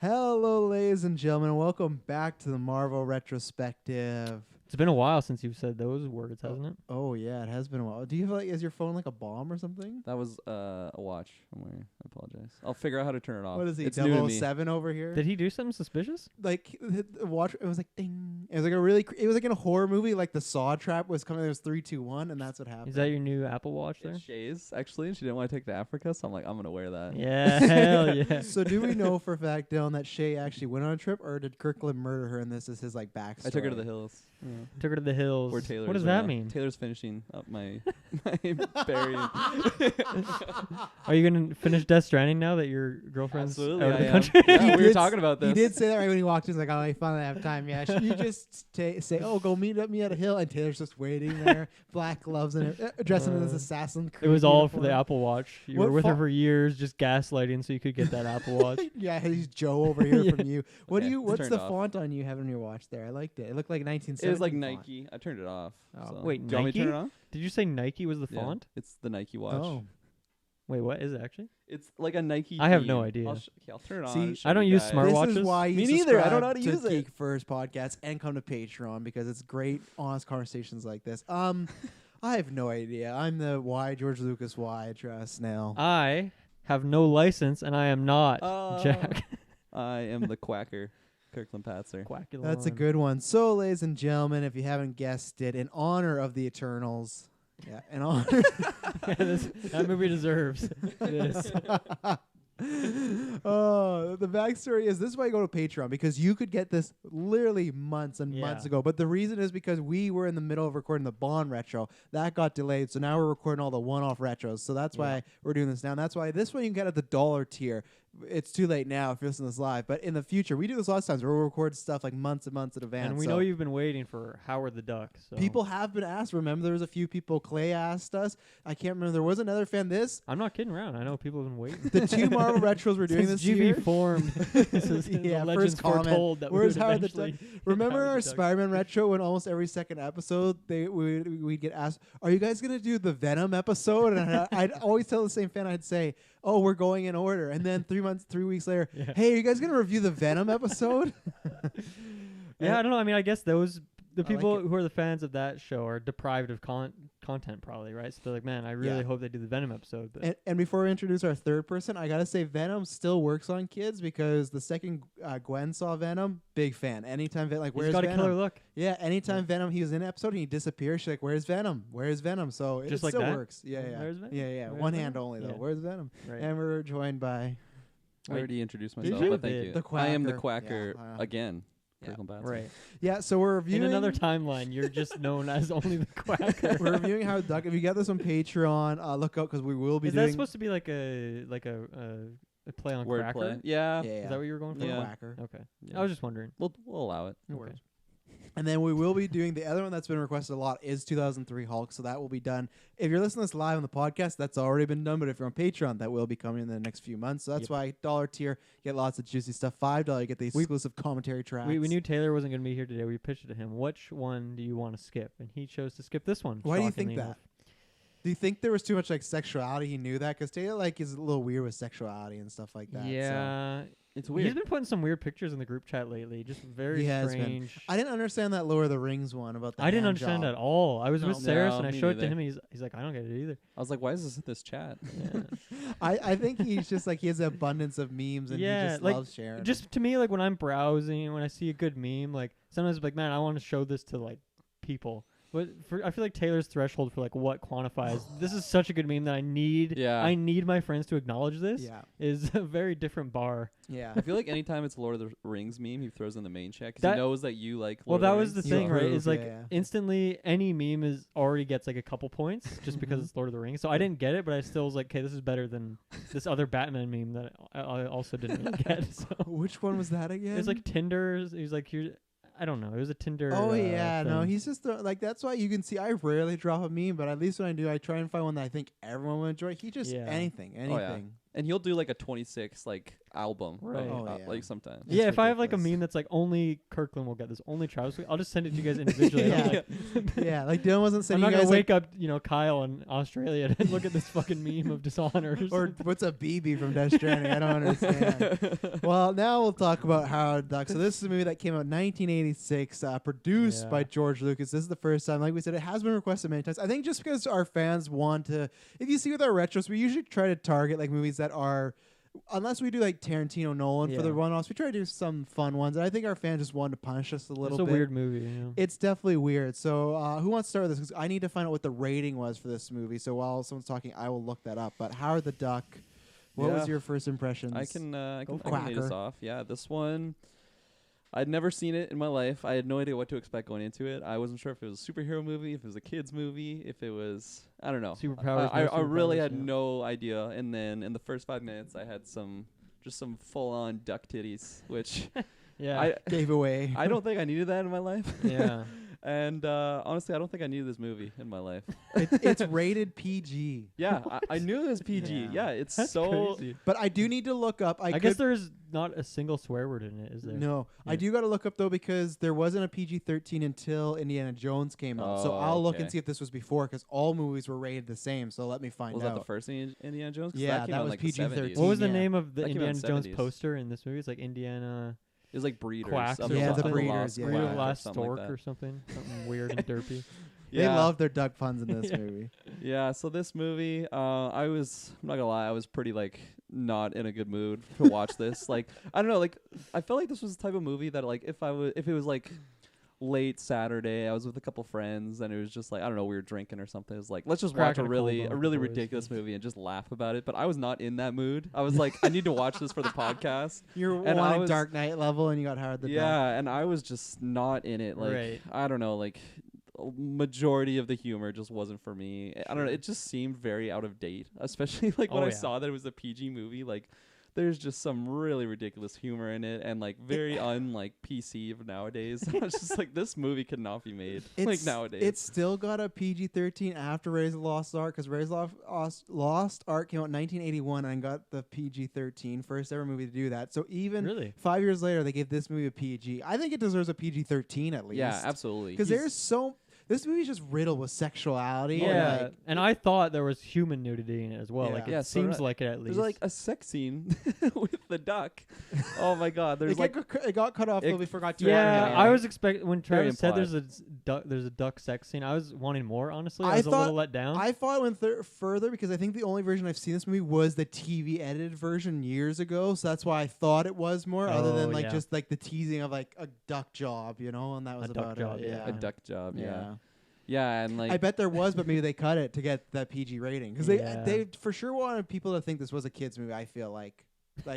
Hello, ladies and gentlemen. Welcome back to the Marvel Retrospective. It's been a while since you've said those words, hasn't it? Oh, yeah, it has been a while. Do you have is your phone like a bomb or something? That was a watch I'm wearing. I apologize. I'll figure out how to turn it off. What is he, It's new to me. 007 over here? Did he do something suspicious? Like, the watch, it was like, ding. It was like a really, it was like in a horror movie, like the Saw trap was coming, it was 3, 2, 1, and that's what happened. Is that your new Apple Watch there? It's Shay's, actually, and she didn't want to take to Africa, so I'm like, I'm going to wear that. Yeah, hell yeah. So do we know for a fact, Dylan, that Shay actually went on a trip, or did Kirklin murder her and this is his, like, backstory? I took her to the hills. Yeah. Took her to the hills. Where Taylor what does is right that now. mean? Taylor's finishing up my berry. Are you going to finish Death Stranding now that your girlfriend's Absolutely, out of I the am. country? Yeah, we were did talking about this. He did say that right when he walked in. He's like, oh, I finally have time. Yeah, you just say, oh, go meet me at a hill. And Taylor's just waiting there, black gloves and dressing in his assassin. It was all for the Apple Watch. You What were with her fa- for years, just gaslighting so you could get that Apple Watch. Yeah, he's Joe over here Yeah. from you. What Okay, do you? it's What's turned the off. font on you have on your watch there? I liked it. It looked like 1970. It was like font. Nike. I turned it off. Oh. So. Wait, Do you want me to turn Nike? it on? Did you say Nike was the Yeah, font? it's the Nike watch. Oh, Wait, what is it actually? It's like a Nike. I have theme. no idea. I'll turn it on. See, and show I don't you use guys. smart this watches? is why you Me neither. I don't know how to subscribe use it. Geek First podcast and come to Patreon because it's great, honest conversations like this. I have no idea. I'm the George Lucas snail. I have no license and I am not Jack. I am the quacker, Kirklin Patzer. Quackulon. That's a good one. So, ladies and gentlemen, if you haven't guessed it, in honor of the Eternals, in honor. Yeah, that movie deserves this. Oh, the backstory is this is why you go to Patreon, because you could get this literally months and months Yeah. ago. But the reason is because we were in the middle of recording the Bond retro. That got delayed. So now we're recording all the one-off retros. So that's why we're doing this now. And that's why this one you can get at the dollar tier. It's too late now if you're listening to this live. But in the future, we do this lots of times where we'll record stuff like months and months in advance. And we So know you've been waiting for Howard the Duck. So people have been asked. Remember, there was a few people. Clay asked us. I can't remember. There was another fan. I'm not kidding around. I know people have been waiting. The 2 Marvel retros we're doing Since this GV year. formed. This is Yeah, the legends first comment. foretold that Where's we would Howard the eventually get Remember Howard our the Duck. Spider-Man retro when almost every second episode we'd get asked, "Are you guys gonna do the Venom episode?" And I'd always tell the same fan, I'd say, "Oh, we're going in order." And then 3 weeks later, Yeah. "Hey, are you guys gonna review the Venom episode?" Yeah, I don't know. I mean, I guess the like people it. who are the fans of that show are deprived of content, probably, right? So they're like, man, I really Yeah. hope they do the Venom episode. But And before we introduce our third person, I gotta say Venom still works on kids because the second Gwen saw Venom, big fan. Anytime like he's where's got a Venom? killer look. Yeah, anytime Venom he was in an episode and he disappears, she's like, "Where's Venom? Where's Venom?" So it Just like still that? works. Yeah, yeah, Where's Venom? yeah. Where's One Venom? hand only though. Yeah. Where's Venom? Right. And we're joined by I already introduced Did myself, you? but thank Did. you. The I am the quacker. quacker Yeah, again. Yeah. Kirklin Patzer. Right. yeah. So we're In reviewing another timeline, you're just known as only the quacker. We're reviewing Howard the Duck. If you get this on Patreon, look out because we will be Is doing that supposed to be like a play on Wordplay. cracker? Yeah. Yeah, Is that what you were going for? the Yeah. quacker. Okay. Yeah. I was just wondering. We'll allow it. It Okay. works. And then we will be doing the other one that's been requested a lot is 2003 Hulk. So that will be done. If you're listening to this live on the podcast, that's already been done. But if you're on Patreon, that will be coming in the next few months. So that's Yep. why dollar tier, you get lots of juicy stuff. $5, you get the exclusive commentary tracks. We knew Taylor wasn't going to be here today. We pitched it to him. Which one do you want to skip? And he chose to skip this one. Why do you think shockingly that? enough. Do you think there was too much like sexuality? He knew that because Taylor like is a little weird with sexuality and stuff like that. so. Yeah. It's He's weird. been putting some weird pictures in the group chat lately. Just very He has been. strange. I didn't understand that Lord of the Rings one about the I didn't hand understand job. at all. I was with Saris No, and I me showed it to neither. him. And he's like, I don't get it either. I was like, why is this in this chat? Yeah. I think he's just like he has an abundance of memes and he Yeah, just like, loves sharing. Just to me, like when I'm browsing, when I see a good meme, like sometimes I'm like, man, I want to show this to like people. But I feel like Taylor's threshold for like what quantifies this is such a good meme that I need. Yeah. I need my friends to acknowledge this. yeah, Is a very different bar. yeah. I feel like anytime it's a Lord of the Rings meme, he throws in the main chat because That- he knows that you like. Well, Lord that of was the Rings. You thing, right? approve, Is like yeah. instantly any meme is already gets like a couple points just because Mhm. it's Lord of the Rings. So I didn't get it, but I still was like, okay, this is better than this other Batman meme that I also didn't really get. So Which one was that again? it was like Tinder. He was like, here's. I don't know. It was a Tinder. Oh yeah, no, thing. he's just like that's why you can see. I rarely drop a meme, but at least when I do, I try and find one that I think everyone will enjoy. He just Yeah. anything. And he'll do like a 26 like album. Right. Oh, yeah. Like sometimes. It's Yeah, if I have like a ridiculous. meme that's like only Kirkland will get this, only Travis, I'll just send it to you guys individually. Yeah. Like, Yeah, like Dylan wasn't I'm saying not you gonna guys wake up, Kyle in Australia and look at this fucking meme of dishonor. or what's a BB from Death Stranding? I don't understand. Well, now we'll talk about Howard the Duck. So this is a movie that came out in 1986, produced by Yeah. George Lucas. This is the first time, like we said, it has been requested many times. I think just because our fans want to, if you see with our retros, we usually try to target like movies that are, unless we do like Tarantino, Nolan for the Yeah. one-offs, we try to do some fun ones. And I think our fans just wanted to punish us a little It's a bit. weird movie. It's definitely weird. So who wants to start with this? 'Cause I need to find out what the rating was for this movie. So while someone's talking, I will look that up. But Howard the Duck, what was Yeah. your first impressions? I can lead Quacker. us off. Yeah, this one, I'd never seen it in my life. I had no idea what to expect going into it. I wasn't sure if it was a superhero movie, if it was a kids movie, if it was, I don't know. Superpowers, I no really superpowers, had yeah. no idea. And then in the first 5 minutes, I had some full-on duck titties, which Yeah. Gave away. I don't think I needed that in my life. Yeah. And honestly, I don't think I needed this movie in my life. It's rated PG. Yeah, I knew it was PG. Yeah. Yeah, it's That's so. crazy. But I do need to look up. I guess there's not a single swear word in it, is there? No, I Yeah. do got to look up though because there wasn't a PG-13 until Indiana Jones came out. So Oh, I'll look and okay. see if this was before because all movies were rated the same. So let me find Was out. that the first Indiana Jones? 'Cause Yeah, that came that out in was like the PG-13. 70s. What was the Yeah. name of the That came out in Indiana Jones 70s. poster in this movie? It's like Indiana It was like Breeders. Quacks of or Yeah, the something. Breeders, Lost yeah. Breed of Quack or Last something Stork like or that. something. Something weird and derpy. They Yeah. love their duck puns in this Yeah. movie. Yeah, so this movie, I'm not gonna lie, I was pretty like not in a good mood to watch this. Like, I don't know, like I felt like this was the type of movie that like if it was like late Saturday, I was with a couple friends and it was just like, I don't know, we were drinking or something. It was like, let's just watch Cracking a a really cold one really with the boys. ridiculous movie and just laugh about it. But I was not in that mood. I was like, I need to watch this for the podcast. You're And I wanting was- Dark Knight level, and you got Howard the Duck. Yeah, and I was just not in it. Like, Right. I don't know, like majority of the humor just wasn't for me. I don't know, it just seemed very out of date, especially like when Oh, I yeah. saw that it was a PG movie. Like there's just some really ridiculous humor in it and like very unlike PC of nowadays. I was just like, this movie could not be made like nowadays. It's still got a PG-13 after Raise the Lost Ark because Raise the Lost Ark came out in 1981 and got the PG-13 first ever movie to do that. So even Really? 5 years later, they gave this movie a PG. I think it deserves a PG-13 at least. yeah, absolutely. Because He's- there's this movie's just riddled with sexuality. and, Yeah, like, and I thought there was human nudity in it as well. Yeah. Like Yeah, it so did seems I. like it at least. there's like a sex scene with the duck. Oh my god, there's it got cut off it- though. We forgot to. yeah, add it. I was expecting when Very Travis said implied. there's a duck sex scene. I was wanting more. Honestly, I I was a thought- little let down. I thought it went further because I think the only version I've seen this movie was the TV edited version years ago. So that's why I thought it was more, other than Oh, like yeah. just like the teasing of like a duck job, and that was A duck about job, it. yeah. a duck job. Yeah. Yeah, and like I bet there was, but maybe they cut it to get that PG rating because Yeah. they for sure wanted people to think this was a kids movie. I feel like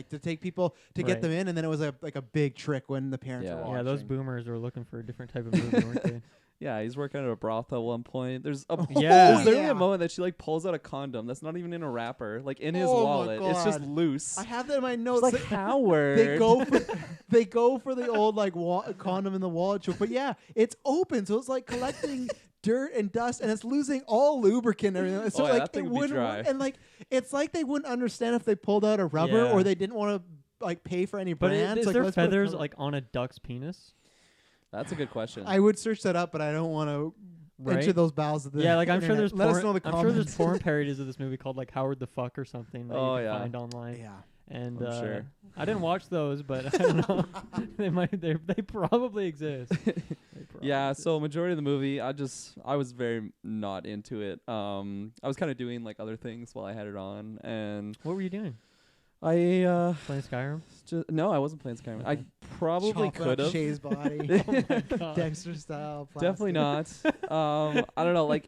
to take people to get Right. them in, and then it was like a big trick when the parents Yeah. were watching. yeah, those boomers were looking for a different type of movie, weren't they? yeah, he's working at a brothal at one point. There's a Yeah. there's literally Yeah. a moment that she like pulls out a condom that's not even in a wrapper, like in his Oh my wallet. It's just God. loose. I have that in my It's notes. like They- Howard. they go for the old like condom in the wallet joke, but yeah, it's open, so it's like collecting dirt and dust, and it's losing all lubricant and everything. So Oh, yeah, like that thing it would be wouldn't dry. work. And like it's like they wouldn't understand if they pulled out a rubber Yeah. or they didn't want to like pay for any But brands. is like, there let's put a feathers cover- like on a duck's penis? That's a good question. I would search that up, but I don't want to Right? enter those bowels of the Yeah, like I'm sure internet. there's Let us porn, know in the I'm comments. sure there's porn parodies of this movie called like Howard the Fuck or something that Oh, you can yeah. find online. Yeah. And I'm sure. I didn't watch those, but I don't know. they probably exist. They probably Yeah, exist. so majority of the movie, I was very not into it. I was kind of doing like other things while I had it on, and What were you doing? I Playing Skyrim? no, I wasn't playing Skyrim. I Okay. probably Chop up could have. Shay's body, Oh my god. Dexter style. Definitely plastic. not. I don't know. Like,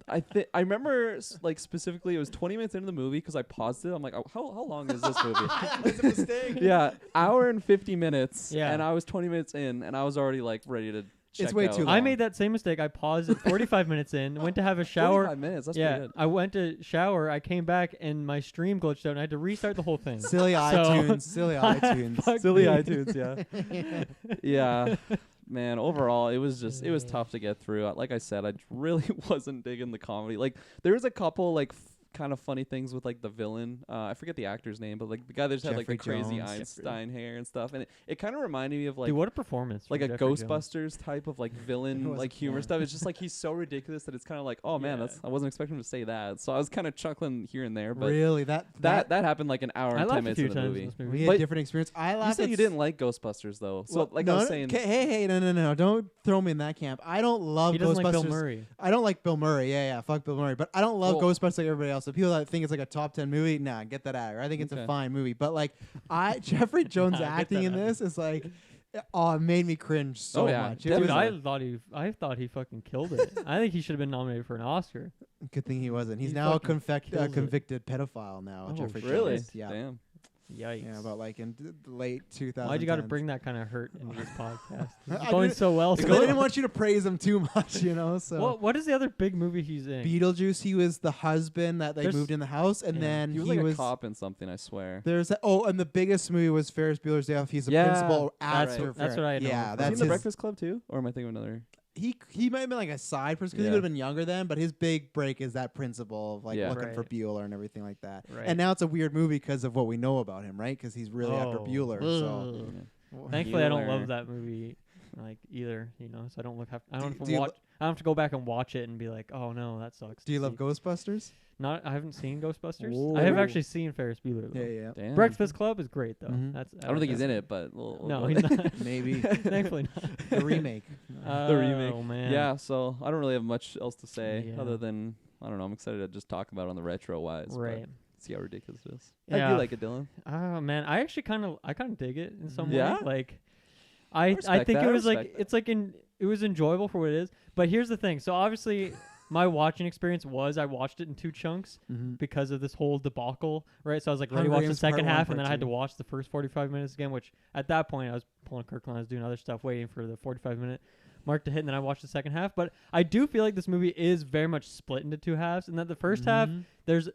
I remember like specifically it was 20 minutes into the movie because I paused it. I'm like, oh, how long is this movie? It's a mistake. Yeah, hour and 50 minutes. Yeah. And I was 20 minutes in, and I was already like ready to. Check way out. too I long. made that same mistake. I paused at 45 minutes in, went to have a shower. 45 minutes. That's Yeah, pretty good. I went to shower. I came back and my stream glitched out, and I had to restart the whole thing. Silly iTunes. Silly iTunes. Fuck Silly me. iTunes. Yeah. Yeah. Man, overall, it was tough to get through. Like I said, I really wasn't digging the comedy. Like there was a couple like kind of funny things with like the villain. I forget the actor's name, but like the guy that just had like the Jeffrey crazy Jones. Einstein hair and stuff, and it kind of reminded me of like Dude, what a performance! like a from Jeffrey Jones. Ghostbusters type of like It villain was like humor fun. stuff. It's just like he's so ridiculous that it's kind of like, oh man, Yeah. I wasn't expecting him to say that. So I was kind of chuckling here and there, but Really, that happened like an hour I and 10 laughed a minutes few in the times movie. in this we movie. had But different experience. I You laughed. said at you didn't like Ghostbusters though, so Well, like no, I was no, saying, hey, no, don't throw me in that camp. I don't love He doesn't Ghostbusters. like Bill Murray. I don't like Bill Murray. Yeah, fuck Bill Murray. But I don't love Well- Ghostbusters like everybody else. So people that think it's like a top 10 movie, nah, get that out of here. I think it's a Okay. fine movie. But like, Jeffrey Jones Nah, get acting that in out. this is like, oh, it made me cringe so Oh, yeah, much. It definitely. was Dude, I thought he fucking killed it. I think he should have been nominated for an Oscar. good thing he wasn't. He's He now a fucking kills it. convicted pedophile now. Oh, Jeffrey really? Jones. Yeah. Damn. Yikes! Yeah, about like in the late 2000s. Why'd you got to bring that kind of hurt into this podcast? It's I going didn't- so well. Because so I didn't want you to praise him too much, you know. So What is the other big movie he's in? Beetlejuice, he was the husband that they There's- moved in the house, and yeah. then He was like a cop in something, I swear. There's and the biggest movie was Ferris Bueller's Day Off. He's the Yeah, principal that's after. right. That's what I know. Yeah, Was Was he that's in the his, Breakfast Club too, or am I thinking of another? he might have been like a side person because Yeah. he would have been younger then, but his big break is that principal of like Yeah. looking for Right. Bueller and everything like that. Right. And now it's a weird movie because of what we know about him, right? Because he's really after Oh. Bueller. So Ugh. Thankfully, I don't Bueller. love that movie like either. You know, so I don't I don't have Do to you watch. I don't have to go back and watch it and be like, oh no, that sucks. do you to love see. Ghostbusters? Not. I haven't seen Ghostbusters. Whoa. I have actually seen Ferris Bueller. Though. Yeah. Damn. Breakfast Club is great though. Mhm. That's. I don't think he's in it, but we'll No, go he's there. not. Maybe Thankfully not. the remake. The remake. Oh man. Yeah, so I don't really have much else to say Yeah. other than I don't know. I'm excited to just talk about it on the retro wise. but Right. See how ridiculous it is. How do Yeah. you like it, Dylan? Oh man, I actually kind of dig it in some Yeah? way. Like, I respect think that, it I was like respect that. it's like it was enjoyable for what it is. But here's the thing. So obviously, my watching experience was I watched it in 2 chunks Mhm. because of this whole debacle, right? So I was like ready to Hunger watch the Games Part second 1, half, Part and then I had to 2. watch the first 45 minutes again. Which at that point I was pulling Kirklin, I was doing other stuff, waiting for the 45-minute mark to hit, and then I watched the second half. But I do feel like this movie is very much split into 2 halves, and that the first half Mhm. there's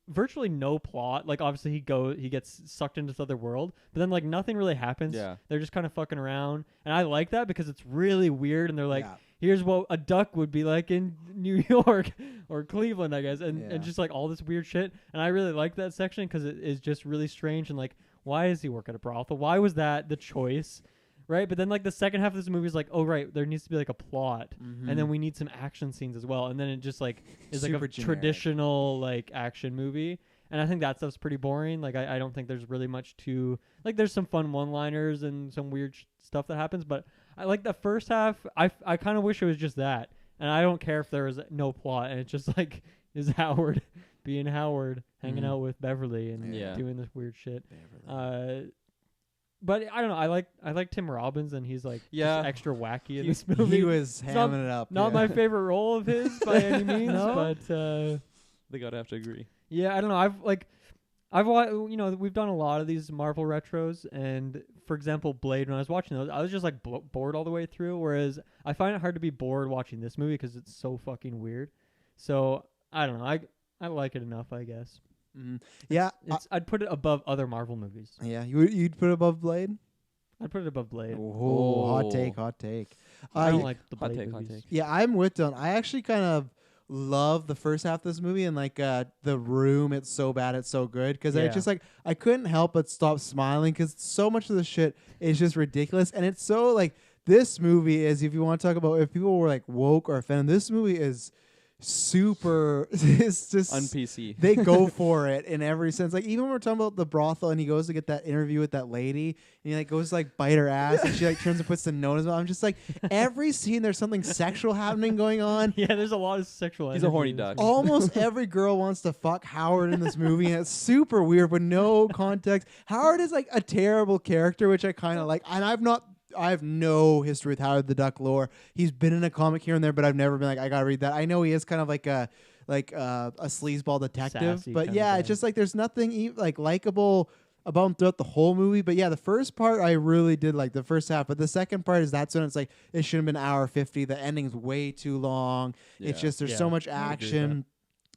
virtually no plot. Like obviously he gets sucked into this other world, but then like nothing really happens. Yeah. They're just kind of fucking around, and I like that because it's really weird. And they're like, Yeah. here's what a duck would be like in New York or Cleveland, I guess, Yeah. and just like all this weird shit. And I really like that section because it is just really strange and like, why does he work at a brothel? Why was that the choice? Right, but then like the second half of this movie is like, oh right, there needs to be like a plot, and then Mhm. we need some action scenes as well, and then it just like is like Super a generic. traditional like action movie, and I think that stuff's pretty boring. Like I don't think there's really much to like. There's some fun one-liners and some weird stuff that happens, but I like the first half. I kind of wish it was just that, and I don't care if there is no plot, and it just like is Howard being Howard, hanging Mhm. out with Beverly and Yeah. doing this weird shit. But I don't know. I like Tim Robbins, and he's like Yeah. just extra wacky in He- this movie. He was It's not- hamming it up. Not yeah. my favorite role of his by any means, No? but I think I'd have to agree. yeah, I don't know. We've done a lot of these Marvel retros, and for example, Blade. When I was watching those, I was just like bored all the way through. Whereas I find it hard to be bored watching this movie because it's so fucking weird. So I don't know. I like it enough, I guess. Mhm. Yeah. I'd put it above other Marvel movies. Yeah. You'd put it above Blade? I'd put it above Blade. Oh, hot Oh. take, hot take. I don't yeah, like the Hot Blade take, hot movies. take. yeah, I'm with Dylan. I actually kind of love the first half of this movie and like the room. It's so bad, it's so good because I Yeah. just like I couldn't help but stop smiling because so much of the shit is just ridiculous and it's so like this movie is if you want to talk about if people were like woke or offended, this movie is super. It's just Un-PC. they go for it in every sense. Like even when we're talking about the brothel and he goes to get that interview with that lady and he like goes to like bite her ass and she like turns and puts the note in his mouth. I'm just like every scene there's something sexual happening going on. Yeah, there's a lot of sexual. He's a energy horny in this duck. movie. Almost every girl wants to fuck Howard in this movie and it's super weird with no context. Howard is like a terrible character, which I kind of like. And I have no history with Howard the Duck lore. He's been in a comic here and there, but I've never been like, I gotta read that. I know he is kind of like a sleazeball detective, Sassy but kinda yeah, guy. it's just like there's nothing like likable about him throughout the whole movie. But yeah, the first part I really did like the first half, but the second part is that's when it's like it should have been hour 50. The ending's way too long. It's Yeah. just there's Yeah, so much I agree with action.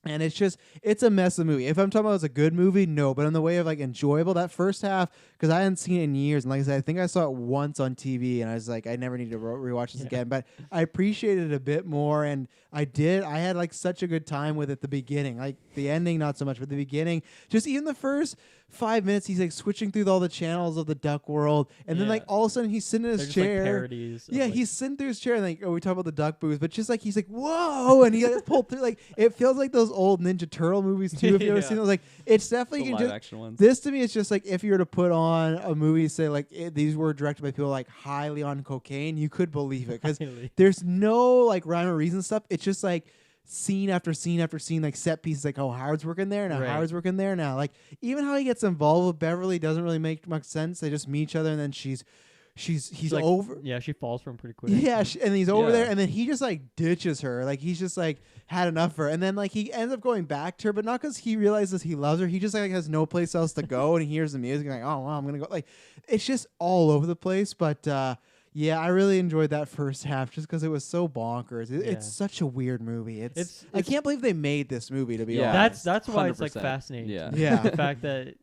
And it's a mess of movie. If I'm talking about it's a good movie, no. But in the way of like enjoyable, that first half because I hadn't seen it in years. And like I said, I think I saw it once on TV, and I was like, I never need to rewatch this again. But I appreciated it a bit more, and I did. I had like such a good time with it. The beginning, like the ending, not so much, but the beginning, just even the first 5 minutes, he's like switching through all the channels of the duck world, and then like all of a sudden he's sitting in his Just, chair. like, parodies. Yeah, he's sitting through his chair, and like, oh, we talk about the duck booths, but just like he's like, whoa, and he like, pulled through. Like it feels like those old Ninja Turtle movies too. If you ever seen those, like it's definitely The you can live just, action ones. this to me is just like if you were to put on a movie, say like these were directed by people like highly on cocaine, you could believe it because there's no like rhyme or reason stuff. It's just like scene after scene after scene, like set pieces, like oh Howard's working there now, Howard's working there now. Like even how he gets involved with Beverly doesn't really make much sense. They just meet each other, and then he's like, over. Yeah, she falls from pretty quick. Yeah, and he's over there, and then he just like ditches her. Like he's just like had enough of her, and then like he ends up going back to her, but not because he realizes he loves her. He just like has no place else to go, and he hears the music, and like oh well, I'm gonna go. Like it's just all over the place, but. Yeah, I really enjoyed that first half just because it was so bonkers. It's such a weird movie. It's I can't believe they made this movie, to be honest. That's why it's like 100%. fascinating. Yeah. The fact that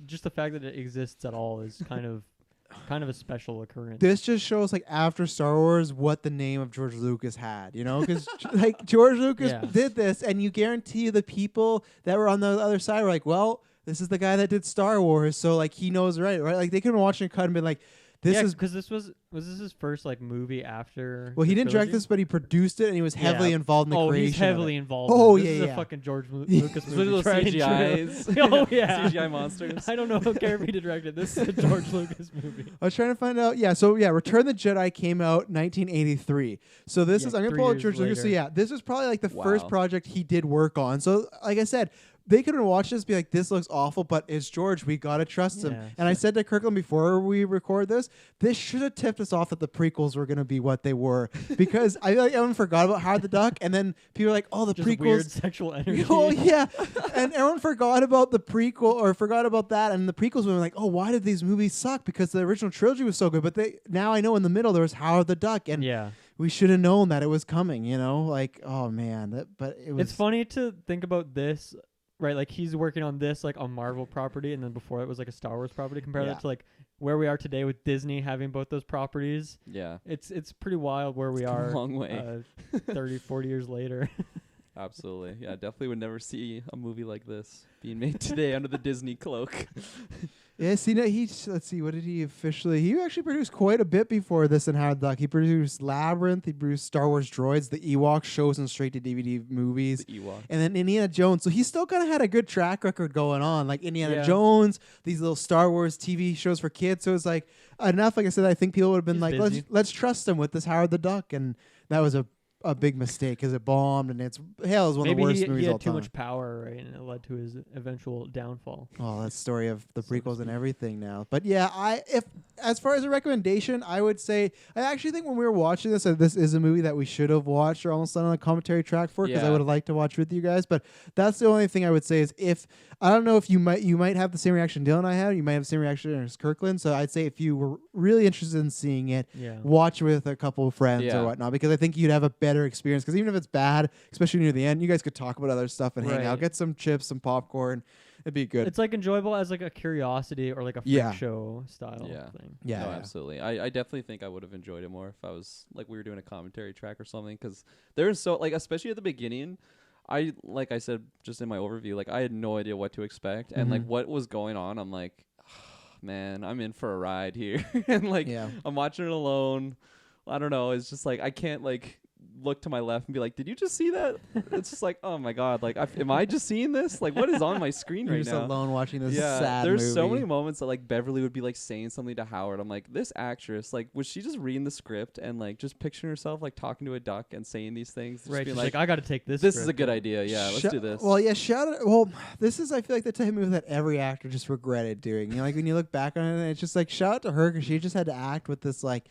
just the fact that it exists at all is kind of a special occurrence. This just shows like after Star Wars what the name of George Lucas had, you know, because like George Lucas did this, and you guarantee the people that were on the other side were like, well, this is the guy that did Star Wars, so like he knows right? Like they could have watched it cut and been like. This is because this was this his first like movie after. Well, he the didn't direct trilogy? this, but he produced it, and he was heavily involved in the creation. He's heavily of it. involved. Oh, in it. yeah, This is yeah. a fucking George Lucas Those movie. little tried and true. CGIs. Oh yeah, CGI monsters. I don't know. Don't care if he directed this. Is a George Lucas movie. I was trying to find out. Yeah, so yeah, Return of the Jedi came out 1983. So this is I'm gonna 3 pull out years George Lucas. So later. yeah, this was probably like the Wow. first project he did work on. So like I said. They couldn't watch this, be like, this looks awful, but it's George. We gotta trust him. Yeah, And I said to Kirklin before we record this should have tipped us off that the prequels were gonna be what they were, because I feel like everyone forgot about Howard the Duck, and then people were like, oh, the Just prequels. weird sexual energy. Oh yeah, and everyone forgot about the prequel or forgot about that, and the prequels were like, oh, why did these movies suck? Because the original trilogy was so good, but now I know in the middle there was Howard the Duck, and we should have known that it was coming. You know, like oh man, but it was. It's funny to think about this. Right, like he's working on this like a Marvel property, and then before it was like a Star Wars property. Compare that to like where we are today with Disney having both those properties. Yeah, it's pretty wild where we are. A long way. 30, 40 years later. Absolutely. Yeah, definitely would never see a movie like this being made today under the Disney cloak. Yeah, see, no, let's see, what did he officially? He actually produced quite a bit before this in Howard the Duck. He produced Labyrinth, he produced Star Wars Droids, the Ewoks shows and straight to DVD movies, The Ewoks. and then Indiana Jones. So he still kind of had a good track record going on, like Indiana Yeah. Jones, these little Star Wars TV shows for kids. So it's like enough. Like I said, I think people would have been He's like, busy. let's trust him with this Howard the Duck, and that was a big mistake because it bombed, and it's one of the Maybe worst he movies had all too time. much power, right, and it led to his eventual downfall. Oh, that's the story of the So to prequels and speak. everything now. But yeah, if as far as a recommendation, I would say I actually think when we were watching this, this is a movie that we should have watched or almost done on a commentary track for, because I Yeah. would have liked to watch with you guys. But that's the only thing I would say is if I don't know if you might have the same reaction Dylan and I had, you might have the same reaction as Kirkland. So I'd say if you were really interested in seeing it, Yeah. watch with a couple of friends Yeah. or whatnot, because I think you'd have a better experience. Because even if it's bad, especially near the end, you guys could talk about other stuff and hang out, Right. get some chips, some popcorn. It'd be good. It's like enjoyable as like a curiosity or like a freak Yeah. show style Yeah. thing. Yeah, No, yeah. absolutely. I definitely think I would have enjoyed it more if I was like we were doing a commentary track or something, because there's so like especially at the beginning, like I said just in my overview, like I had no idea what to expect, and like Mhm. what was going on. I'm like, man, I'm in for a ride here, and like Yeah. I'm watching it alone. I don't know. It's just like I can't like look to my left and be like, did you just see that? It's just like, oh my god, like am I just seeing this? Like what is on my screen You're right just now? alone watching this Yeah, sad there's movie. so many moments that like Beverly would be like saying something to Howard. I'm like, this actress, like, was she just reading the script and like just picturing herself like talking to a duck and saying these things? Just Right. being She's like, like, I got to take this. this is a script. good idea. Yeah, let's do this. Well, yeah, Well, this is I feel like the type of movie that every actor just regretted doing. You know, like when you look back on it, it's just like shout out to her because she just had to act with this like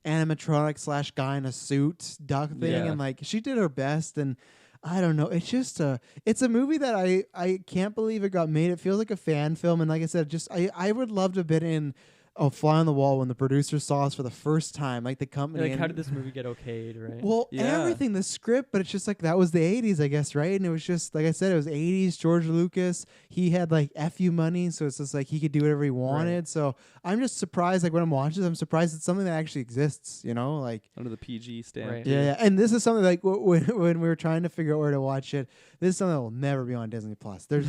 animatronic / guy in a suit duck thing, Yeah. and like she did her best. And I don't know, it's just it's a movie that I can't believe it got made. It feels like a fan film, and like I said, just I would love to have been in a fly on the wall when the producer saw us for the first time, like the company. Like, and how did this movie get okayed, right? Well, Yeah. everything, the script, but it's just like that was the 80s, I guess, right? And it was just, like I said, it was 80s. George Lucas, he had like FU money, so it's just like he could do whatever he wanted. Right. So I'm just surprised, like when I'm watching this, I'm surprised it's something that actually exists, you know? Like, Under the PG stamp. Right. yeah. And this is something like when we were trying to figure out where to watch it, this is something that will never be on Disney Plus. There's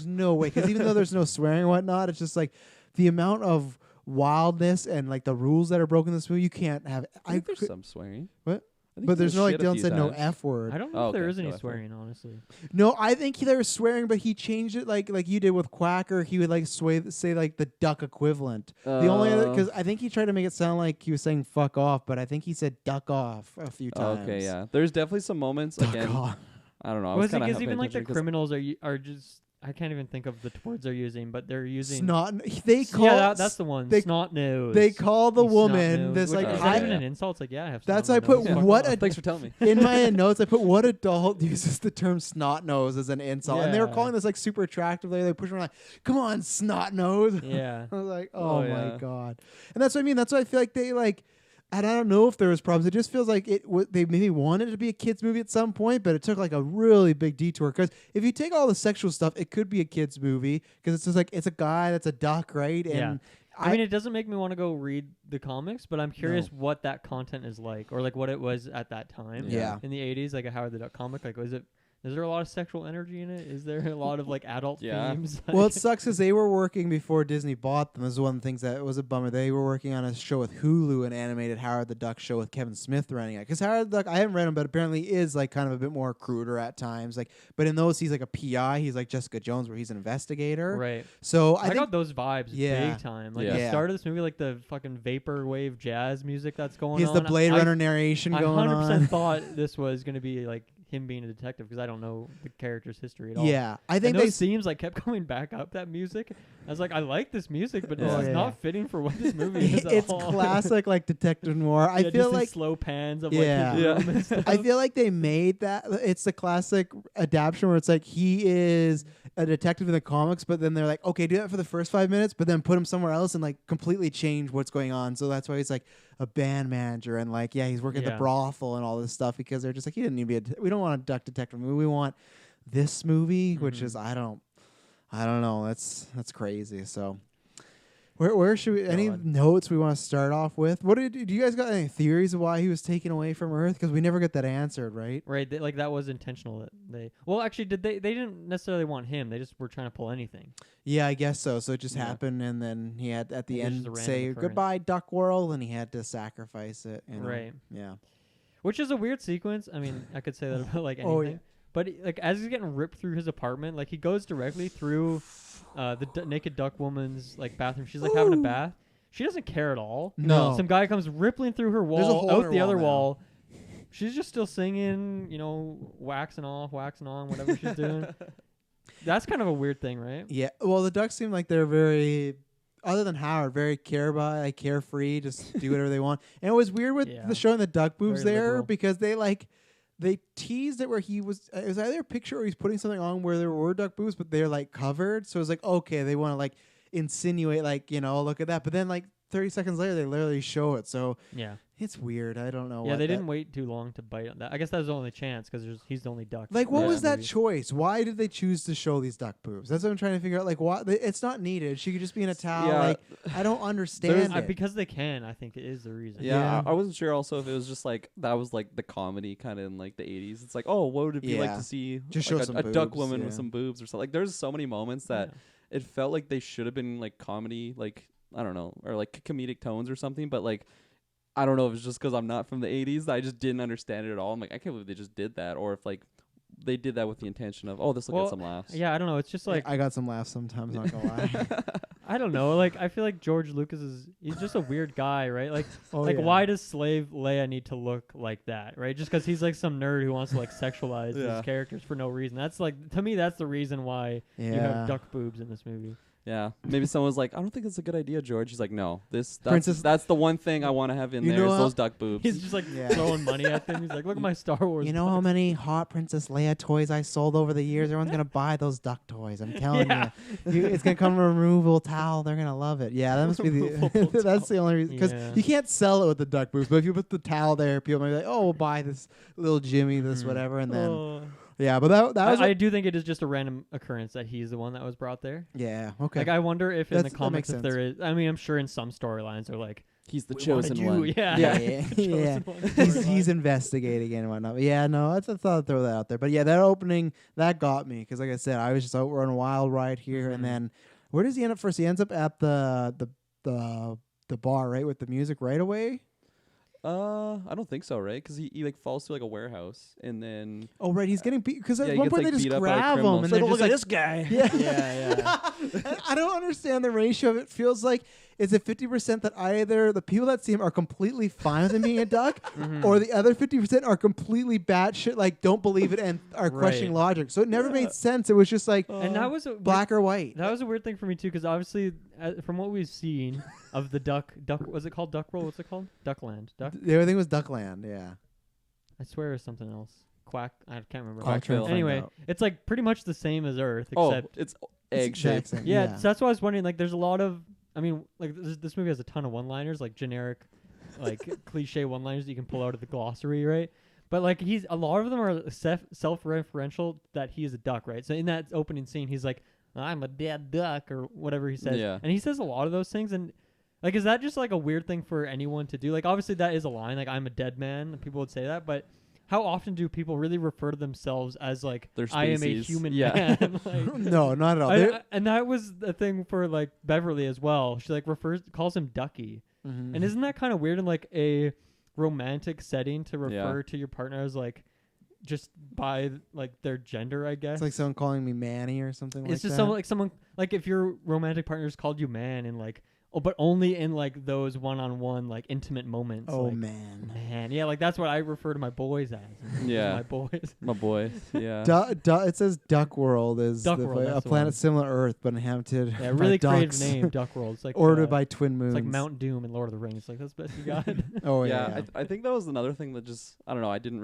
no way. Because even though there's no swearing and whatnot, it's just like the amount of wildness and like the rules that are broken in this movie, you can't have. I think there's some swearing. What? I think But there's no, like shit a Dylan few said, no times. F word. I don't know Oh, if there okay. is any No, I swearing, honestly. No, I think they were swearing, but he changed it like you did with Quacker. He would like say like the duck equivalent. The only other, because I think he tried to make it sound like he was saying fuck off, but I think he said duck off a few times. Okay, yeah. There's definitely some moments Duck again. off. I don't know. I Was was it kinda because paying even like the attention 'cause- criminals are just, I can't even think of the words they're using, but they're using Snot. They call. yeah, that's the one. they- Snot nose. They call the You woman snot-nose, this which like is high- that even yeah. an insult? It's like, yeah, I have. That's snot why I on my put nose. Fuck what off. a- Thanks for telling me. in my notes, I put what adult uses the term snot nose as an insult, and they were Yeah. calling this like super attractive. They push around like, "Come on, snot nose." Yeah. I was like, Oh, "Oh, yeah. my god," and that's what I mean. That's why I feel like they like. And I don't know if there was problems. It just feels like they maybe wanted it to be a kids movie at some point, but it took like a really big detour. Because if you take all the sexual stuff, it could be a kids movie because it's just like it's a guy that's a duck, right? Yeah. And I mean, it doesn't make me want to go read the comics, but I'm curious No. what that content is like, or like what it was at that time. Yeah. In the 80s, like a Howard the Duck comic. Like, is there a lot of sexual energy in it? Is there a lot of like adult Yeah. themes? well, it sucks because they were working before Disney bought them. This is one of the things that was a bummer. They were working on a show with Hulu, an animated Howard the Duck show with Kevin Smith running it. Because Howard the Duck, I haven't read him, but apparently is like kind of a bit more cruder at times. Like, but in those, he's like a PI. He's like Jessica Jones, where he's an investigator. Right. So I think got those vibes Yeah. big time. Like Yeah. the Yeah. start of this movie, like the fucking vaporwave jazz music that's going he has on. the Blade Runner narration I going 100% on. thought this was going to be like him being a detective because I don't know the character's history at all. Yeah, I think and they. those themes like kept coming back up. That music, I was like, I like this music, but this Oh, is yeah. not fitting for what this movie is. At It's all. classic like detective noir. I Yeah, feel just these like slow pans of Yeah. like his Yeah. room and stuff. I feel like they made that. It's the classic adaptation where it's like he is a detective in the comics, but then they're like, okay, do that for the first 5 minutes, but then put him somewhere else and like completely change what's going on. So that's why he's like a band manager and like, yeah, he's working at the Yeah. brothel and all this stuff because they're just like, he didn't need to be. We don't want a duck detective movie. We want this movie, which is I don't know. That's crazy. So. Where should we? Any God. notes we want to start off with? What do you guys got? Any theories of why he was taken away from Earth? Because we never get that answered, right? Right, like that was intentional. That they well, actually, did they? They didn't necessarily want him. They just were trying to pull anything. Yeah, I guess so. So it just Yeah. happened, and then he had at the Maybe it's end just a random say occurrence. goodbye, Duck World, and he had to sacrifice it. You know? Right. Yeah. Which is a weird sequence. I mean, I could say that about like anything. Oh, yeah. But like as he's getting ripped through his apartment, like he goes directly through the naked duck woman's like bathroom. She's like having a Ooh. bath. She doesn't care at all. No. Some guy comes rippling through her There's a wall, hole in out her the other wall wall. She's just still singing, you know, waxing off, waxing on, whatever she's doing. That's kind of a weird thing, right? Yeah. Well, the ducks seem like they're very, other than Howard, very carefree, just do whatever they want. And it was weird with Yeah. the showing the duck boobs Very there liberal. because they teased it where he was. It was either a picture or he's putting something on where there were duck boobs, but they're like covered. So it was like, okay, they want to like insinuate, like, you know, look at that. But then like 30 seconds later, they literally show it. So Yeah. it's weird. I don't know. Yeah, what they that- didn't wait too long to bite on that. I guess that was the only chance because he's the only duck. Like, what in was this that movie. choice? Why did they choose to show these duck boobs? That's what I'm trying to figure out. Like, why? It's not needed. She could just be in a towel. Yeah. Like, I don't understand it. Because they can, I think it is the reason. Yeah, Yeah. I wasn't sure also if it was just like that was like the comedy kind of in like the 80s. It's like, oh, what would it be like Yeah. to see Just like show some a duck boobs, woman yeah. with some boobs or something? Like there's so many moments that Yeah. it felt like they should have been like comedy, like I don't know, or like comedic tones or something. But like I don't know if it's just because I'm not from the 80s that I just didn't understand it at all. I'm like, I can't believe they just did that, or if like they did that with the intention of, oh, this will Well, get some laughs. Yeah, I don't know. It's just like I got some laughs sometimes. Not gonna lie. I don't know. Like I feel like George Lucas he's just a weird guy, right? Like Oh, like yeah. why does Slave Leia need to look like that, right? Just because he's like some nerd who wants to like sexualize Yeah. his characters for no reason. That's like to me that's the reason why you Yeah. have duck boobs in this movie. Yeah, maybe someone's like, I don't think that's a good idea, George. He's like, no, Princess- that's the one thing I want to have in You there know is what? those duck boobs. He's just like Yeah. throwing money at them. He's like, look at my Star Wars. You know how toys." many hot Princess Leia toys I sold over the years? Everyone's gonna buy those duck toys. I'm telling Yeah. you. It's gonna come from a removable towel. They're gonna love it. Yeah, that must be the. That's the only reason because Yeah. you can't sell it with the duck boobs. But if you put the towel there, people might be like, "Oh, we'll buy this little Jimmy, this whatever," and then Oh. yeah. But that was I do think it is just a random occurrence that he's the one that was brought there. yeah. Okay. Like I wonder if in the That comics makes if there is. I mean, I'm sure in some storylines they're like, He's the "We chosen wanted one. you." Yeah. yeah, The yeah. chosen one He's storyline. investigating and whatnot. But yeah, no, I thought I'd throw that out there. But yeah, that opening that got me because, like I said, I was just out on a wild ride here, and Mhm. then where does he end up first? He ends up at the bar, right, with the music right away. I don't think so, right? Because he like falls to like a warehouse and then Oh, right, he's getting beat because at he one gets, point like, they just beat up by a grab criminal. him and It's they're like, just look at like, this guy. Yeah, Yeah, And I don't understand the ratio of it. Feels like is it 50% that either the people that see him are completely fine with him being a duck, Mhm. or the other 50% are completely batshit, like don't believe it and are questioning Right. logic. So it never made sense. It was just like And that was a weird- black or white. That was a weird thing for me too, because obviously, from what we've seen of the duck, was it called Duck Roll? What's it called? Duckland. Duck. Everything was Duckland. Yeah. I swear it's something else. Quack. I can't remember. I'll try and Quackville. find Anyway, out. it's like pretty much the same as Earth, Oh, except it's It's egg exact shaped. same, yeah. So that's why I was wondering. Like, there's a lot of. I mean, like this movie has a ton of one-liners, like generic, like cliche one-liners that you can pull out of the glossary, right? But like a lot of them are self-referential that he is a duck, right? So in that opening scene, he's like, "I'm a dead duck" or whatever he says, Yeah. and he says a lot of those things. And like, is that just like a weird thing for anyone to do? Like, obviously that is a line, like "I'm a dead man," and people would say that, but how often do people really refer to themselves as like Their I am a species. human Yeah. man? Like, No, not at all. and that was the thing for like Beverly as well. She like calls him Ducky, Mhm. and isn't that kind of weird in like a romantic setting to Yeah. refer to your partner as like just by like their gender? I guess It's like someone calling me Manny or something like it's just that. someone like if your romantic partner's called you man and like but only in like those one-on-one like intimate moments. Oh like, man. man, yeah, like that's what I refer to my boys as. Yeah. My boys. My boy. Yeah. It says Duck World is Duck World, a that's the planet one. similar to Earth but inhabited Yeah, by really creative ducks. name, Duck World. It's like Ordered by twin moons. it's like Mount Doom and Lord of the Rings. Like that's the best you got. Oh yeah, yeah. I think that was another thing that just I don't know. I didn't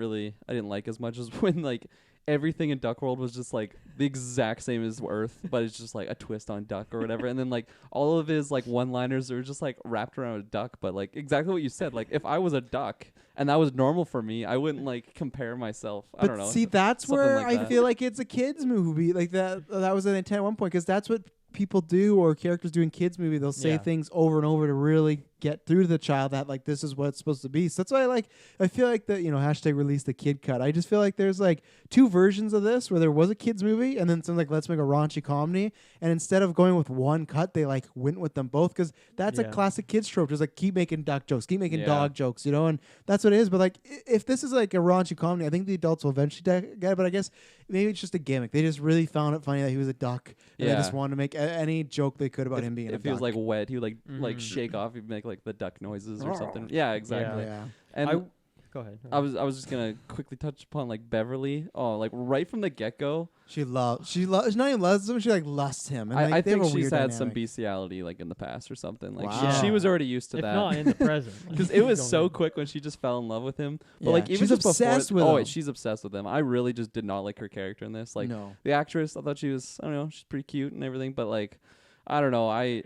like as much as when like everything in Duck World was just like the exact same as Earth, but it's just like a twist on duck or whatever. And then like all of his like one-liners are just like wrapped around a duck, but like exactly what you said. Like if I was a duck and that was normal for me, I wouldn't like compare myself. I don't know. See, that's Something where like I that. feel like it's a kids movie. Like that was an intent at one point because that's what people do or characters do in kids movie. They'll say Yeah. things over and over to really get through to the child that like this is what it's supposed to be. So that's why I feel like the hashtag release the kid cut. I just feel like there's like two versions of this where there was a kids movie and then some like let's make a raunchy comedy, and instead of going with one cut they like went with them both because that's a Yeah. classic kids trope. Just like keep making duck jokes, keep making Yeah. dog jokes, and that's what it is. But like if this is like a raunchy comedy, I think the adults will eventually get it. But I guess maybe it's just a gimmick. They just really found it funny that he was a duck, and they Yeah. just wanted to make any joke they could about him being a if duck. he was like wet, he would like Mhm. shake off. He'd make like the duck noises or something. Yeah, exactly. yeah. And Go ahead. I was just gonna quickly touch upon like Beverly. Oh, like right from the get go. She not even loves him. She like lusts him. And, I they have think a she's weird had some dynamic. bestiality like in the past or something. Like Wow. she was already used to if that. not in the present. Because it was Don't so know. quick when she just fell in love with him. But Yeah. like even She's just obsessed before, with him. she's obsessed with him. I really just did not like her character in this. Like no. the actress, I thought she was I don't know, she's pretty cute and everything. But like I don't know, I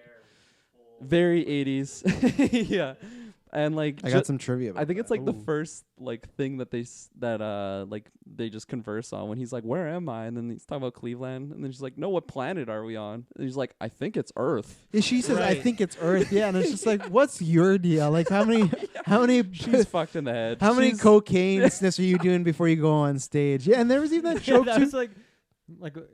very 80s. Yeah, and like I got some trivia. About I think it's like the Ooh. first like thing that like they just converse on when he's like, "Where am I?" And then he's talking about Cleveland, and then she's like, "No, what planet are we on?" And he's like, "I think it's Earth." Yeah, she says, "I Right. think it's Earth." Yeah, and it's just like, what's your deal? Like, how many She's fucked in the head. how many She's- cocaine sniffs are you doing before you go on stage? Yeah, and there was even that Yeah, joke that too. was like,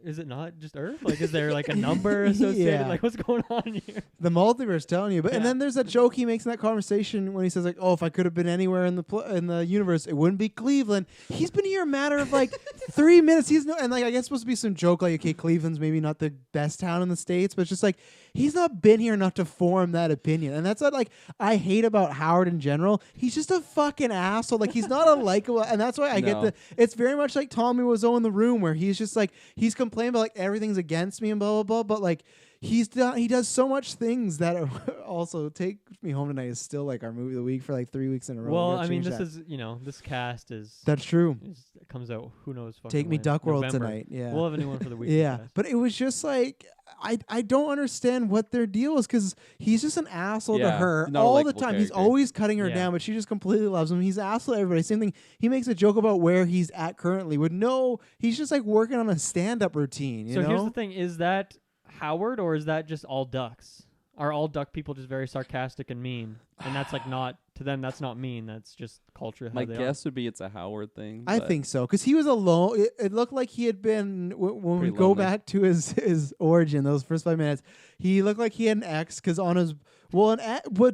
is it not just Earth? Like, is there like a number associated? Yeah. Like, what's going on here? The multiverse telling you, but and Yeah. then there's that joke he makes in that conversation when he says like, "Oh, if I could have been anywhere in the universe, it wouldn't be Cleveland." He's been here a matter of like 3 minutes. And like I guess supposed to be some joke like, okay, Cleveland's maybe not the best town in the states, but it's just like he's not been here enough to form that opinion, and that's what like I hate about Howard in general. He's just a fucking asshole. Like he's not a likable, and that's why I get No. it's very much like Tommy Wiseau in The Room, where he's just like he's complaining about like everything's against me and blah blah blah, but like. he does so much things that are also Take Me Home Tonight is still like our movie of the week for like 3 weeks in a row. Well, We gotta I mean, change this that. is this cast is. That's true. It comes out who knows. Take Me when. Duck World November. tonight. Yeah. We'll have a new one for the week. Yeah, but it was just like I don't understand what their deal is because he's just an asshole to Yeah, her not a all the likable time. He's character. always cutting her Yeah. down, but she just completely loves him. He's an asshole to everybody. Same thing. He makes a joke about where he's at currently. He's just like working on a stand-up routine. You so know? here's the thing: is that Howard or is that just all ducks? Are all duck people just very sarcastic and mean? And that's like not to them. That's not mean. That's just culture. How My they guess would be it's a Howard thing. I but think so because he was alone. It looked like he had been when we Pretty go lonely. back to his origin. Those first 5 minutes, he looked like he had an ex because on his what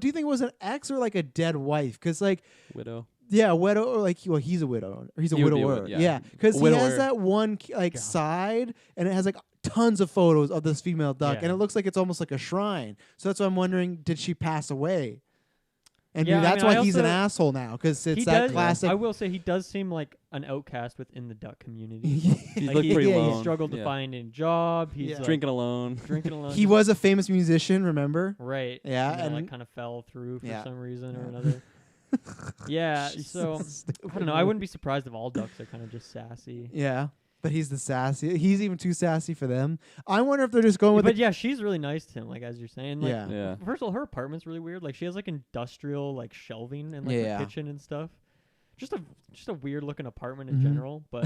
do you think it was an ex or like a dead wife? Because like widow. yeah, widow or like he's a widow or he's a He would be a widower. widow, Yeah, yeah. because he Widower. has that one like God. side and it has like tons of photos of this female duck Yeah. and it looks like it's almost like a shrine. So that's why I'm wondering, did she pass away? And Yeah, maybe I that's mean, why I he's an also- asshole now because it's He that does. classic. I will say he does seem like an outcast within the duck community. He Like, looked pretty he alone. struggled to Yeah. find a job. He's Yeah. like, Drinking alone. drinking alone. He was a famous musician, remember? right. Yeah, and then, and- like kind of fell through for Yeah. some reason or Yeah. another. Yeah. So I don't know. I wouldn't be surprised if all ducks are kind of just sassy. Yeah, but he's the sassy. He's even too sassy for them. I wonder if they're just going with But yeah, she's really nice to him. Like as you're saying. Like, Yeah. Yeah. First of all, her apartment's really weird. Like she has like industrial like shelving and like Yeah. her kitchen and stuff. Just a weird looking apartment in Mhm. general, but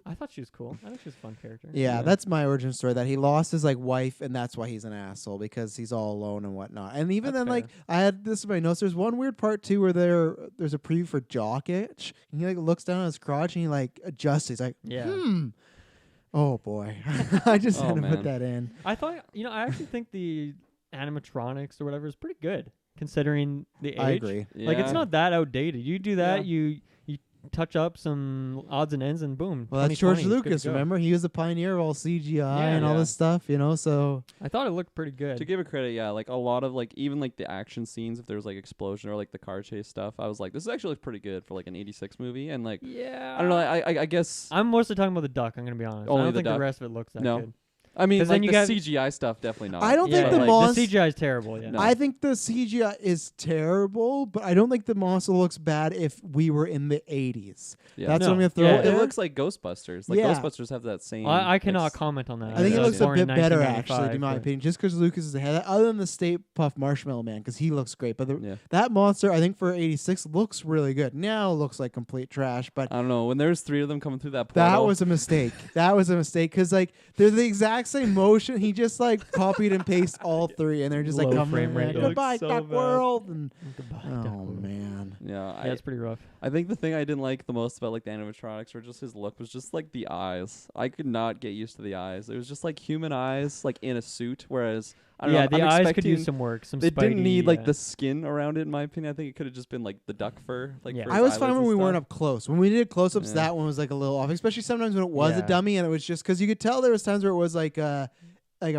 I thought she was cool. I think she's a fun character. Yeah, Yeah. that's my origin story. That he lost his like wife, and that's why he's an asshole because he's all alone and whatnot. And even That's then, like I had this in my notes. There's one weird part too where there's a preview for jock itch, and he like looks down at his crotch and he like adjusts. He's like, Yeah. Oh boy, I just Oh, had to man. put that in. I thought, I actually think the animatronics or whatever is pretty good considering the age. I agree. Like it's Yeah. not that outdated. You do that, Yeah. you touch up some odds and ends, and boom. Well, that's George 2020, it's good to Lucas. go. Remember, he was the pioneer of all CGI Yeah. and all Yeah. this stuff. So I thought it looked pretty good. To give it credit, yeah, like a lot of like even like the action scenes, if there was like explosion or like the car chase stuff, I was like, this actually looks pretty good for like an '86 movie. And like, Yeah. I don't know, I guess I'm mostly talking about the duck. I'm gonna be honest. I Only don't the think duck. the rest of it looks that No. good. I mean 'Cause like then you the got- CGI stuff definitely not. I don't think Yeah, the like, monster. the CGI is terrible. Yeah. No. I think the CGI is terrible, but I don't think the monster looks bad if we were in the 80s. Yeah. That's No. what I'm gonna throw. Yeah. out Well, there. it looks like Ghostbusters. Like Yeah. Ghostbusters have that same. Well, I cannot like, comment on that. I think it Yeah, looks yeah. a bit better, actually, in 1995, my but- opinion, just because Lucas is ahead. Other than the Stay Puft Marshmallow Man, because he looks great. But Yeah. that monster, I think for 86, looks really good. Now it looks like complete trash, but I don't know. When there's 3 of them coming through that that portal, was a mistake. That was a mistake because like they're the exact same motion. He just like copied and pasted all 3, and they're just like Low coming frame in, rate. like, It looks goodbye, so Duck bad. World. And Goodbye, oh Duck World. man, Yeah, Yeah, it's pretty rough. I think the thing I didn't like the most about like the animatronics or just his look was just like the eyes. I could not get used to the eyes. It was just like human eyes, like in a suit. Whereas I don't Yeah, know, the I'm eyes could expecting- use some work. Some They didn't Spidey, need like the skin around it, in my opinion. I think it could have just been like the duck fur. Like Yeah. for I his was fine eyelids when and we weren't stuff. up close. When we did close-ups, Yeah. that one was like a little off, especially sometimes when it was a Yeah. dummy and it was just because you could tell there was times where it was like a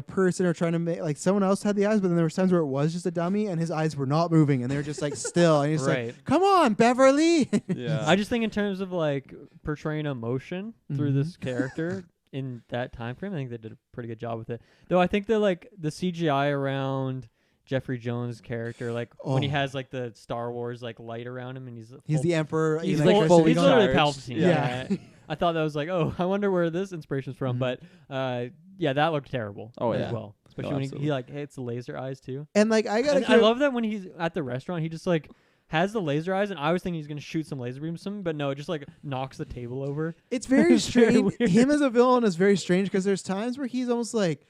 person or trying to make like someone else had the eyes, but then there was times where it was just a dummy and his eyes were not moving and they were just like still. And he's Right. like, "Come on, Beverly." Yeah. I just think in terms of like portraying emotion through Mhm. this character in that time frame, I think they did a pretty good job with it. Though I think that like the CGI around Jeffrey Jones' character, like when he Oh. has like the Star Wars like light around him and he's He's full- the emperor. he's, electricity full, fully he's gun. literally charged. Palpatine. Yeah. Yeah. I thought that was like, oh, I wonder where this inspiration's from. Mhm. But yeah, that looked terrible. Oh, as yeah. well. Especially No, when he absolutely. like hits the laser eyes too. And like I gotta, And I love that when he's at the restaurant, he just like has the laser eyes, and I was thinking he's gonna shoot some laser beams, but no, it just like knocks the table over. it's very It's very strange. weird. Him as a villain is very strange because there's times where he's almost like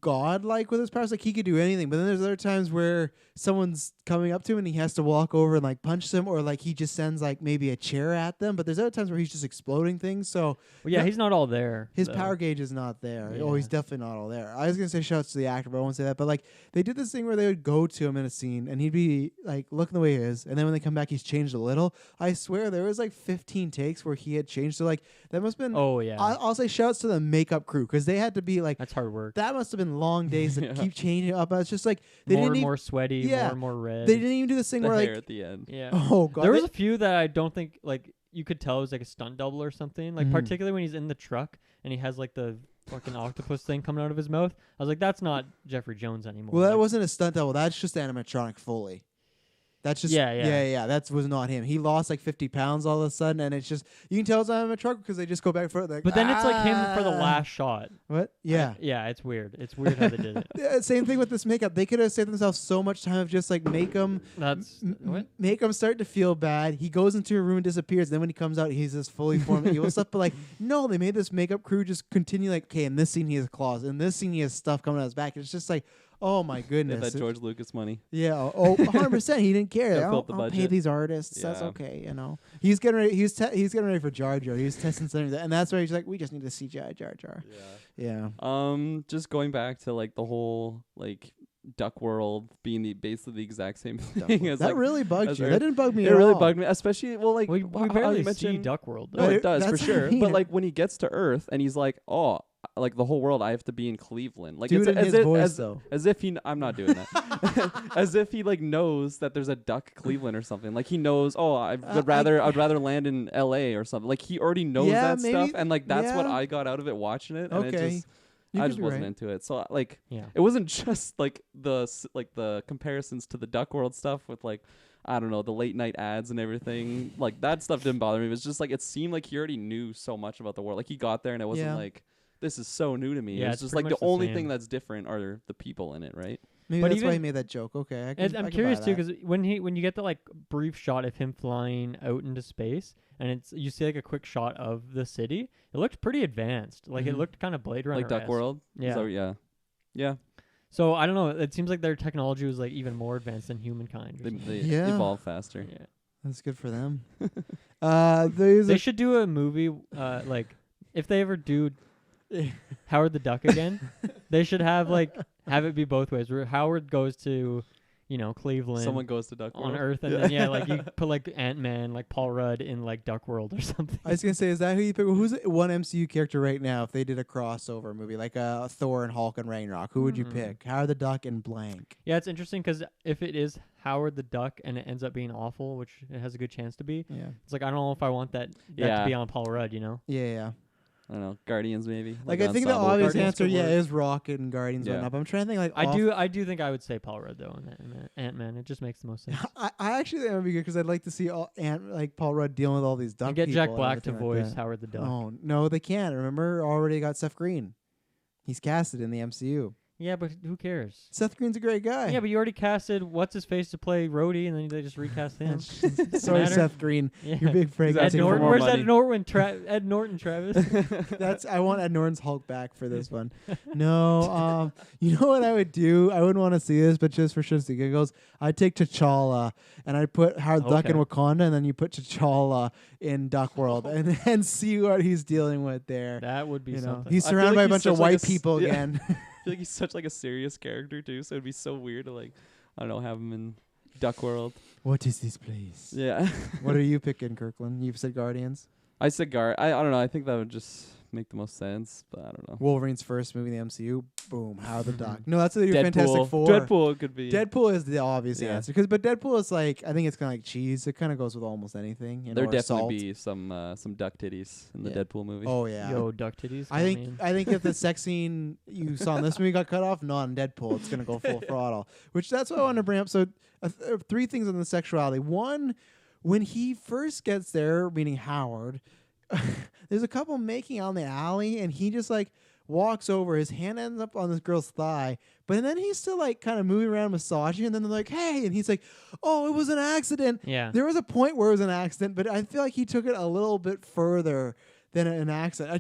godlike with his powers, like he could do anything. But then there's other times where someone's coming up to him and he has to walk over and like punch them, or like he just sends like maybe a chair at them. But there's other times where he's just exploding things. So Well, yeah, No, he's not all there. his though. power gauge is not there. Oh, Yeah. he's definitely not all there. I was gonna say shouts to the actor, but I won't say that. But like they did this thing where they would go to him in a scene and he'd be like looking the way he is, and then when they come back, he's changed a little. I swear there was like 15 takes where he had changed. So like that must have been. Oh yeah, I'll say shouts to the makeup crew because they had to be like that's hard work. that. Must have been long days to Yeah. keep changing it up. It's just like they More didn't and even, more sweaty, yeah, more and more red. they didn't even do this thing the where hair like at the end. yeah. oh god There they- was a few that I don't think like you could tell it was like a stunt double or something. Like Mhm. particularly when he's in the truck and he has like the fucking octopus thing coming out of his mouth. I was like, that's not Jeffrey Jones anymore. Well, that Like, wasn't a stunt double. That's just animatronic fully. That's just Yeah. That was not him. He lost like 50 pounds all of a sudden, and it's just you can tell it's animatronic because they just go back for it. Like, but then it's like him for the "Ah." last shot. What? Yeah. Yeah, it's weird. It's weird how they did it. Yeah, same thing with this makeup. They could have saved themselves so much time of just like make him start to feel bad. He goes into a room and disappears. Then when he comes out, he's this fully formed evil stuff. But like, no, they made this makeup crew just continue. Like, okay, in this scene he has claws. In this scene he has stuff coming out his back. It's just like, oh my goodness. Get that George Lucas money. Yeah. Oh, 100%. He didn't care. Yeah, fill up the I'll pay budget. these artists. That's Yeah. okay. You know. He's getting ready. He's getting ready for Jar Jar. He was testing something, and that's why he's like, we just need to CGI Jar Jar. Yeah. Yeah. Just going back to like the whole like Duck World being basically the exact same thing as That like really bugged as you. Earth. That didn't bug me it at really all. bugged me, especially like We how barely you see mentioned Duck World. No, But it does for that's what I sure. mean. But like when he gets to Earth and he's like, oh, like the whole world, I have to be in Cleveland. Like Do it's it in as his if, voice as, though. as if he. I'm not doing that. As if he like knows that there's a Duck Cleveland or something. Like he knows. Oh, I'd rather land in L.A. or something. Like he already knows Yeah, that maybe, stuff, and like that's what yeah. I got out of it watching it. And it Okay. just, You I could just be wasn't right. into it. So like Yeah. it wasn't just like the comparisons to the Duck World stuff with like I don't know the late night ads and everything. Like that stuff didn't bother me. It was just like it seemed like he already knew so much about the world. Like he got there and it wasn't Yeah. like this is so new to me. Yeah, It was it's just pretty like the much the only same. thing that's different are the people in it, right? Maybe But that's why he even- made that joke. Okay, I And can, I'm I can curious buy too that. because when you get the like brief shot of him flying out into space and it's you see like a quick shot of the city, it looked pretty advanced. Like it Mhm. looked kind of Blade Runner. Like Duck World. Yeah. So yeah. So I don't know. It seems like their technology was like even more advanced than humankind. Or They, something. they Yeah. evolve faster. Yeah. That's good for them. There's They a should do a movie like if they ever do Howard the Duck again, they should have it be both ways. Where Howard goes to, Cleveland Someone goes to Duck on World. Earth, and then like you put like Ant-Man, like Paul Rudd in like Duck World or something. I was gonna say, is that who you pick? Who's one MCU character right now? If they did a crossover movie like Thor and Hulk and Ragnarok, who would you pick? Howard the Duck and blank. Yeah, it's interesting because if it is Howard the Duck and it ends up being awful, which it has a good chance to be, Yeah, it's like I don't know if I want that to Yeah. be on Paul Rudd. yeah. I don't know. Guardians maybe. Like I think the ensemble. obvious Guardians answer, could work. is Rocket and Guardians. Yeah. Whatnot, but I'm trying to think like I do think I would say Paul Rudd though in Ant-Man. It just makes the most sense. I actually think that would be good because I'd like to see Paul Rudd dealing with all these duck And get people Jack and Black to everything like voice that. Howard the Duck. Oh no, they can't. Remember, already got Seth Green. He's casted in the MCU. Yeah, but who cares? Seth Green's a great guy. Yeah, but you already casted what's his face to play Rhodey, and then they just recast him. Sorry, matter. Seth Green. Yeah. You're big Frank. Ed asking for Norton. more Where's money. Ed Norton? Ed Norton, Travis. I want Ed Norton's Hulk back for this one. No, you know what I would do? I wouldn't want to see this, but just for shits and giggles, I'd take T'Challa and I'd put Howard the Duck in Okay. Wakanda, and then you put T'Challa in Duck World, and then see what he's dealing with there. That would be You know, something. he's I feel surrounded like by a he's bunch of such like a white s- people yeah. again. I feel like he's such like a serious character too, so it'd be so weird to like I don't know, have him in Duck World. What is this place? Yeah. What are you picking, Kirkland? You've said Guardians. I said I don't know, I think that would just make the most sense, but I don't know. Wolverine's first movie in the MCU. Boom, Howard the Duck. No, that's your Fantastic Four. Deadpool could be. Deadpool is the obvious Yeah. answer, but Deadpool is like I think it's kind of like cheese. It kind of goes with almost anything. You know, There'd or definitely salt. be some duck titties in the Yeah. Deadpool movie. Oh yeah. Yo, duck titties. I think if the sex scene you saw in this movie got cut off, not in Deadpool, it's gonna go full throttle. Which that's what I wanted to bring up. So three things on the sexuality. One, when he first gets there, meaning Howard, there's a couple making out in the alley, and he just like walks over. His hand ends up on this girl's thigh, but then he's still like kind of moving around, massaging, and then they're like, "Hey," and he's like, "Oh, it was an accident." Yeah. There was a point where it was an accident, but I feel like he took it a little bit further than an accident. I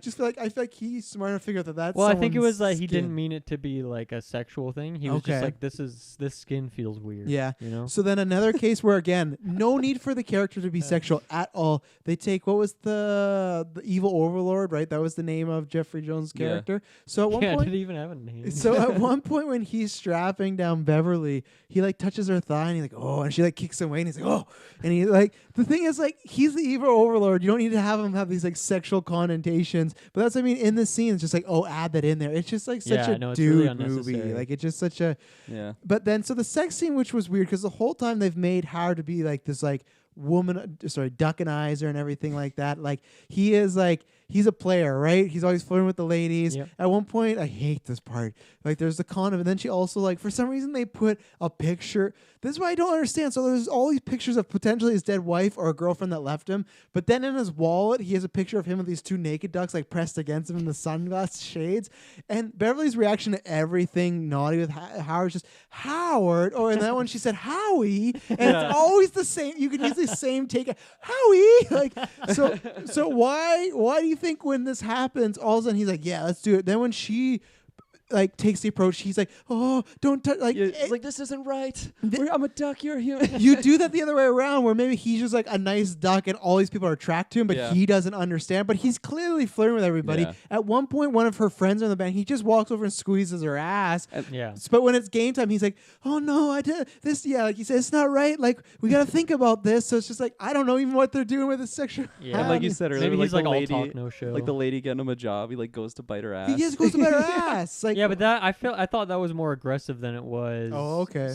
feel like he's smart enough to figure out that that's. Well, I think it someone's was like he didn't skin. mean it to be like a sexual thing. He was Okay. just like, this skin feels weird. Yeah. You know? So then another case where again, no need for the character to be sexual at all. They take what was the evil overlord, right? That was the name of Jeffrey Jones' Yeah. character. So at one Yeah, point, did he even have a name? so at one point when he's strapping down Beverly, he like touches her thigh and he's like, "Oh," and she like kicks him away and he's like, "Oh," and he like the thing is like he's the evil overlord. You don't need to have him have these like sexual connotations, but that's what I mean in the scene. It's just like, oh, add that in there. It's just like such Yeah, a no, it's dude really movie. unnecessary. Like it's just such a. Yeah. But then so the sex scene, which was weird because the whole time they've made Howard to be like this like womanizer and everything like that. Like he is like he's a player, right? He's always flirting with the ladies. Yep. At one point, I hate this part. Like, there's the condom, and then she also, like, for some reason, they put a picture. This is what I don't understand. So there's all these pictures of potentially his dead wife or a girlfriend that left him, but then in his wallet, he has a picture of him with these two naked ducks, like, pressed against him in the sunglass shades. And Beverly's reaction to everything naughty with Howard's just, Howard, or and then when she said Howie, and it's always the same. You can use the same take, Howie. Like, so why do you think when this happens, all of a sudden he's like, yeah, let's do it. Then when she like takes the approach, he's like, oh, don't touch. Like, it's like, this isn't right. I'm a duck. You're a human. You do that the other way around, where maybe he's just like a nice duck, and all these people are attracted to him, but he doesn't understand. But he's clearly flirting with everybody. Yeah. At one point, one of her friends in the band, he just walks over and squeezes her ass. Yeah. But when it's game time, he's like, oh no, I did this. Yeah, like he said, it's not right. Like, we got to think about this. So it's just like, I don't know even what they're doing with his sexual. Yeah. And like you said earlier, Maybe he's like the all lady, talk, no show. like the lady getting him a job, he like goes to bite her ass. He just goes to better ass. Like, yeah, but that I thought that was more aggressive than it was.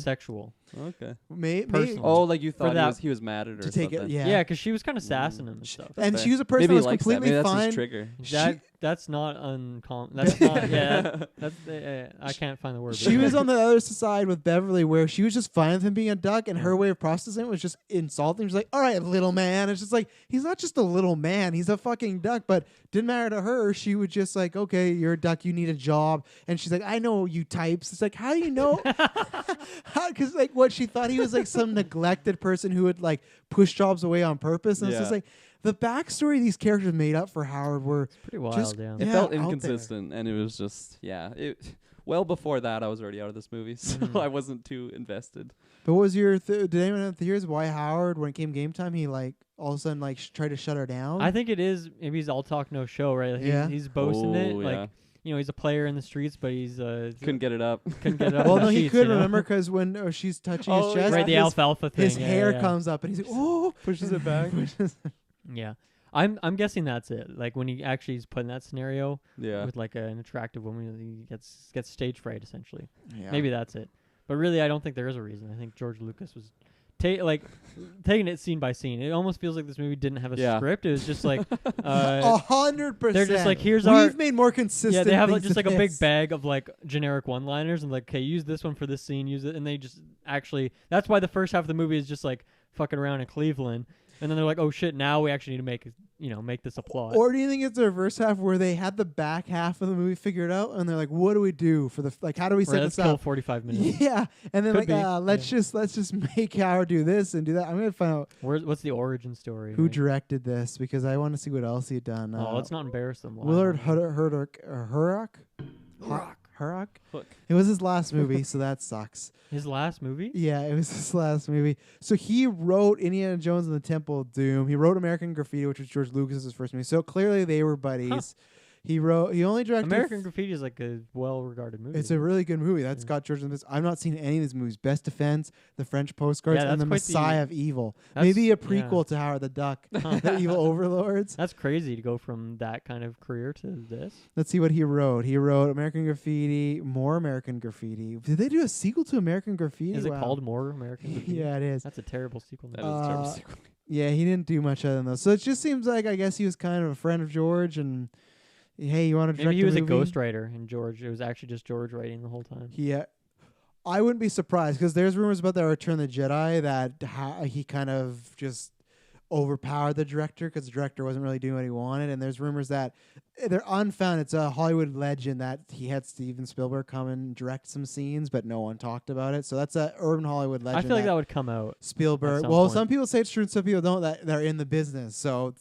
Sexual. Okay. Maybe. Oh, like you thought that- he was mad at her To or take it, something. yeah. Yeah, because she was kind of sassing him and stuff. And fair. she was a person Maybe that he was likes completely that. Maybe fine. That's his trigger. That's not uncommon. That's not. Yeah, that's. I can't find the word. She was on the other side with Beverly, where she was just fine with him being a duck, and her way of processing it was just insulting. She's like, all right, little man. It's just like, he's not just a little man, he's a fucking duck. But didn't matter to her. She would just like, okay, you're a duck, you need a job. And she's like, I know you types. It's like, how do you know? Because like what she thought he was like some neglected person who would like push jobs away on purpose. And it's just like, the backstory these characters made up for Howard were pretty wild. just- Yeah. It Yeah, felt out inconsistent, and it was just well before that, I was already out of this movie, so I wasn't too invested. But what was your did anyone have theories why Howard, when it came game time, he like all of a sudden like tried to shut her down? I think it is. Maybe he's all talk no show, right? Like he's boasting it. Like he's a player in the streets, but he's couldn't get it up. couldn't get it up. well, in no, the he sheets, could you know? remember because when she's touching his chest, right, the his, alfalfa thing. his yeah, hair yeah. comes up, and he's like, oh, Pushes it back. Yeah, I'm guessing that's it. Like when he actually is put in that scenario Yeah. with like an attractive woman, he gets stage fright essentially. Yeah. Maybe that's it. But really, I don't think there is a reason. I think George Lucas was taking it scene by scene. It almost feels like this movie didn't have a script. It was just like 100%. they're just like, here's We've our made more consistent. yeah. They have like, things just like a than big this. bag of like generic one-liners and like, okay, use this one for this scene, use it, and they just actually. That's why the first half of the movie is just like fucking around in Cleveland, and then they're like, oh shit, now we actually need to make this a plot. Or do you think it's the reverse half where they had the back half of the movie figured out, and they're like, what do we do for the like? How do we set let's this kill up? 45 minutes. Yeah, and then Could like, be. let's just make Howard do this and do that. I'm gonna find out What's the origin story? who right? directed this because I want to see what else he had done. let's not embarrass them. Willard Hurdock. Hook. It was his last movie, so that sucks. His last movie? Yeah, it was his last movie. So he wrote Indiana Jones and the Temple of Doom. He wrote American Graffiti, which was George Lucas's first movie. So clearly they were buddies. He only directed American Graffiti is like a well-regarded movie. It's a really good movie. That's got George Lucas. I've not seen any of these movies. Best Defense, The French Postcards, Yeah, and The that's quite Messiah of Evil. that's- Maybe a yeah. prequel to Howard the Duck, the evil overlords. That's crazy to go from that kind of career to this. Let's see what he wrote. He wrote American Graffiti, more American Graffiti. Did they do a sequel to American Graffiti? Is it Wow. called More American Graffiti? Yeah, it is. That's a terrible sequel. That name. is a terrible sequel. Yeah, he didn't do much other than those. So it just seems like I guess he was kind of a friend of George, and hey, you want to direct Maybe he was a movie? ghostwriter, and George. It was actually just George writing the whole time. I wouldn't be surprised because there's rumors about the Return of the Jedi that he kind of just overpowered the director because the director wasn't really doing what he wanted, and there's rumors that they're unfounded. It's a Hollywood legend that he had Steven Spielberg come and direct some scenes, but no one talked about it. So that's a urban Hollywood I legend. feel like that would come out. Spielberg. some Well, point. some people say it's true, and some people don't. That they're in the business. So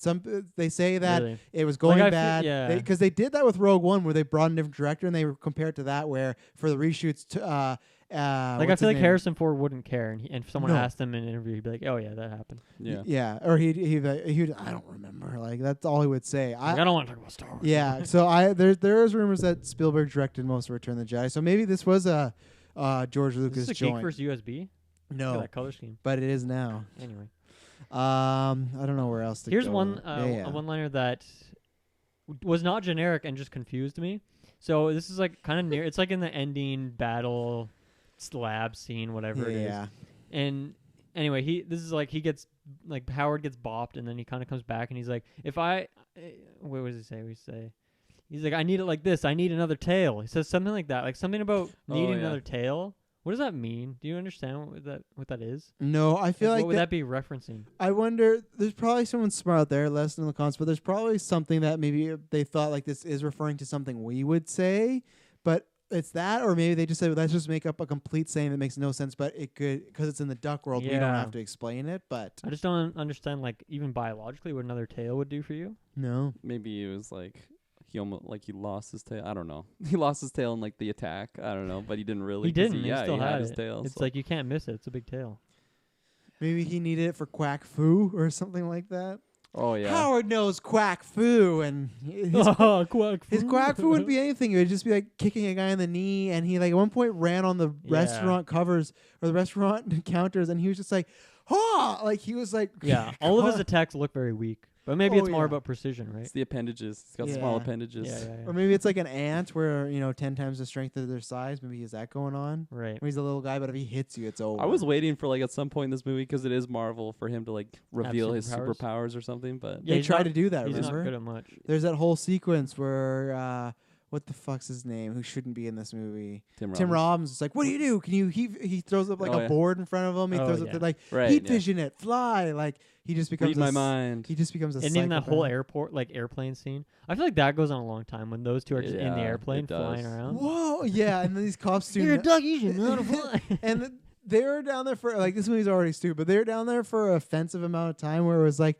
they say that Really. it was going I feel- bad. yeah. Because they did that with Rogue One, where they brought in a different director, and they were compared to that, where for the reshoots to. Like I what's feel his like name? Harrison Ford wouldn't care, and if someone No. asked him in an interview, he'd be like, "Oh yeah, that happened." Yeah. Yeah, or he I don't remember. Like that's all he would say. Like, I don't want to talk about Star Wars. Yeah, so there is rumors that Spielberg directed most of Return of the Jedi. So maybe this was a George Is Lucas this a joint. Geek versus USB? Look at No, that color scheme. but it is now. Anyway, I don't know where else to here's go. one Yeah. a one-liner that was not generic and just confused me. So this is like kind of near. It's like in the ending battle lab scene, whatever it is. Yeah. And anyway, this is like he gets like Howard gets bopped, and then he kind of comes back, and he's like, if I, what does he say? He's like, I need it like this. I need another tail. He says something like that, like something about needing another tail. What does that mean? Do you understand what that is? No, I feel like what would that be referencing? I wonder. There's probably someone smart out there, less in the comments, but there's probably something that maybe they thought like this is referring to something we would say, but it's that, or maybe they just said, let's just make up a complete saying that makes no sense, but it could, because it's in the duck world, we don't have to explain it. But I just don't understand, like, even biologically, what another tail would do for you. No, maybe it was like he lost his tail. I don't know. He lost his tail in like the attack. I don't know, but he didn't really. He didn't. He still had his it. tail. It's like you can't miss it. It's a big tail. maybe he needed it for quack foo or something like that. Oh yeah. Howard knows quack foo, and his Quack foo. his quack foo wouldn't be anything. It would just be like kicking a guy in the knee, and he like at one point ran on the restaurant covers or the restaurant counters, and he was just like, "Ha!" Like he was like, yeah. All of his attacks look very weak, but maybe it's more about precision, right? It's the appendages. It's got small appendages. Yeah. Or maybe it's like an ant where 10 times the strength of their size. Maybe is that going on? Right. Where he's a little guy, but if he hits you, it's over. I was waiting for like at some point in this movie, because it is Marvel, for him to like reveal his superpowers or something. But they try to do that. He's remember? not good at much. There's that whole sequence where what the fuck's his name? Who shouldn't be in this movie? Tim Robbins. It's like, what do you do? Can you? He throws up like a board in front of him. He throws up like heat vision it, fly. Like he just becomes read my mind. He just becomes a. And in that whole airplane scene, I feel like that goes on a long time when those two are just in the airplane flying around. Whoa, yeah, and then these cops do. You're a duck, you should know how to fly. And they were down there for like this movie's already stupid. They were down there for an offensive amount of time where it was like,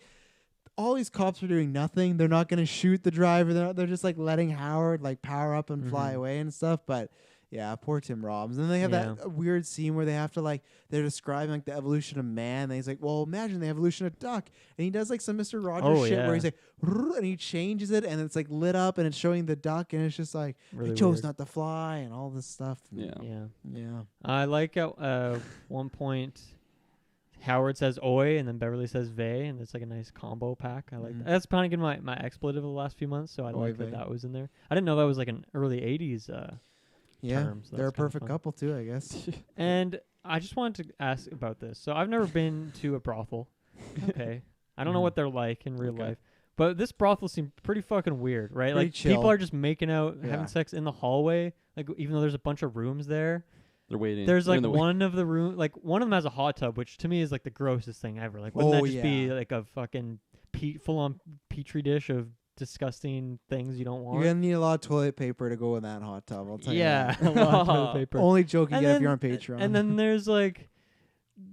all these cops are doing nothing. They're not going to shoot the driver. They're just like letting Howard like power up and fly away and stuff. But yeah, poor Tim Robbins. And then they have that weird scene where they have to like, they're describing like the evolution of man. And he's like, well, imagine the evolution of duck. And he does like some Mr. Rogers shit where he's like, and he changes it and it's like lit up and it's showing the duck. And it's just like, really he chose not to fly and all this stuff. Yeah. I like at one point, Howard says "oi" and then Beverly says "vey," and it's like a nice combo pack. I like that. That's kind of been my expletive of the last few months, so I like that was in there. I didn't know that was like an early '80s term. So they're a perfect couple too, I guess. And I just wanted to ask about this. So I've never been to a brothel. Okay, I don't know what they're like in real life, but this brothel seemed pretty fucking weird, right? Pretty like chill. People are just making out, having sex in the hallway, like even though there's a bunch of rooms there. They're waiting. There's like one of the room, like one of them has a hot tub, which to me is like the grossest thing ever. Like, wouldn't that just be like a fucking full-on petri dish of disgusting things you don't want? You're gonna need a lot of toilet paper to go in that hot tub. I'll tell you. Yeah, a lot of toilet paper. Only joke you get if you're on Patreon. And then there's like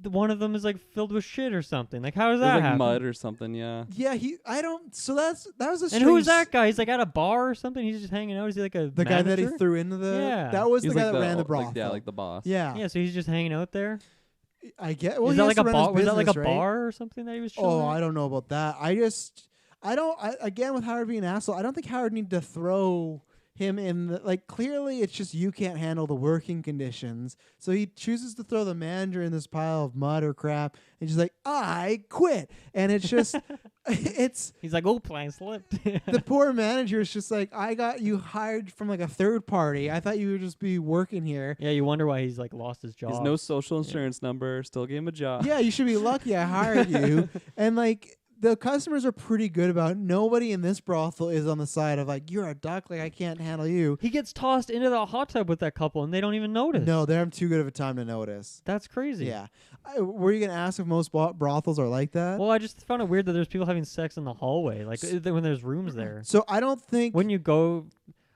one of them is like filled with shit or something. Like, how does that like happen? mud or something? Yeah. Yeah, I don't. So that was a. And who's that guy? He's like at a bar or something. He's just hanging out. Is he like the guy that he threw into the? Yeah. That was He's the guy like that ran the brothel. Like the boss. Yeah. Yeah. So he's just hanging out there. I get. Well, is that like a bar? Was that like a bar or something that he was? Oh, I don't know about that. Again, with Howard being an asshole, I don't think Howard needed to throw him in the, like, clearly it's just you can't handle the working conditions. So he chooses to throw the manager in this pile of mud or crap and just like, I quit. And it's just, he's like, oh, plane slipped. The poor manager is just like, I got you hired from like a third party. I thought you would just be working here. Yeah, you wonder why he's like lost his job. He's no social insurance number, still gave him a job. Yeah, you should be lucky I hired you. And like, the customers are pretty good about it. Nobody in this brothel is on the side of like, you're a duck, like I can't handle you. He gets tossed into the hot tub with that couple and they don't even notice. No, they're having too good of a time to notice. That's crazy. Yeah. Were you going to ask if most brothels are like that? Well, I just found it weird that there's people having sex in the hallway, like when there's rooms there. So I don't think... Wouldn't you go...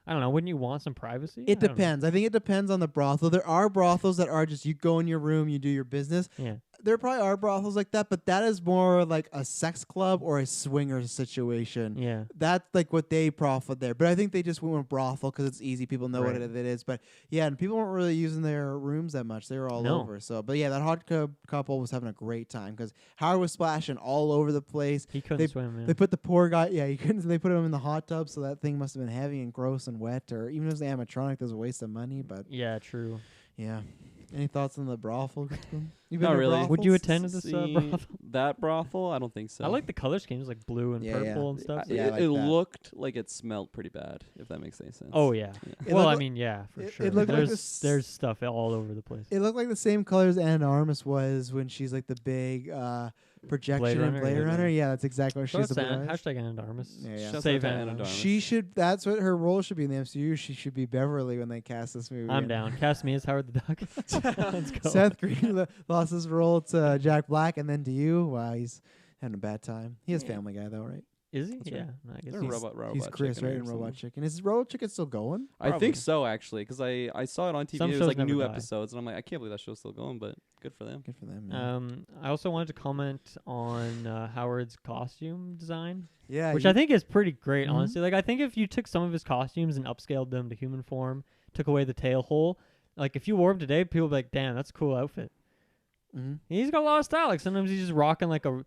I don't know. Wouldn't you want some privacy? It depends. I think it depends on the brothel. There are brothels that are just you go in your room, you do your business. Yeah. There probably are brothels like that, but that is more like a sex club or a swinger situation. Yeah. That's like what they profit there. But I think they just went with brothel because it's easy. People know what it is. But yeah, and people weren't really using their rooms that much. They were all over. So, but yeah, that hot tub couple was having a great time because Howard was splashing all over the place. He couldn't swim. Yeah. They put the poor guy. Yeah, he couldn't. They put him in the hot tub, so that thing must have been heavy and gross and wet. Or even if it was animatronic, there's a waste of money. But yeah, true. Yeah. Any thoughts on the brothel? You've Not to really. brothels? Would you attend to this See, brothel? that brothel? I don't think so. I like the color schemes, like blue and Yeah, yeah. purple and stuff. Yeah, I like it that. looked like it smelled pretty bad, if that makes any sense. Oh yeah. It Well, looked I li- mean, yeah, for it sure. looked like there's this- there's stuff all over the place. It looked like the same colors Anna Armas was when she's like the big projection Blade in Runner, Blade yeah. Runner. Yeah, that's exactly what So she's that's the hashtag Anna Darmus. Yeah, yeah. Shouts Save out to Anna Anna Darmus. Darmus. She should. That's what her role should be in the MCU. She should be Beverly when they cast this movie. I'm And down. Cast me as Howard the Duck. Let's go. Seth Green lost his role to Jack Black and then to you. Wow, he's having a bad time. He is Yeah. Family Guy though, right? Is he? That's Yeah. right. I guess They're he's robot He's Chris, Chicken right? or In Robot something. Chicken. Is Robot Chicken still going? I Probably. think so, actually, because I saw it on TV. Some It was shows like never new die. episodes, and I'm like, I can't believe that show's still going, but good for them. Good for them. Man. I also wanted to comment on Howard's costume design, Yeah, which I think is pretty great, Mhm. honestly. Like, I think if you took some of his costumes and upscaled them to human form, took away the tail hole, like, if you wore him today, people would be like, damn, that's a cool outfit. Mhm. He's got a lot of style. Like, sometimes he's just rocking like a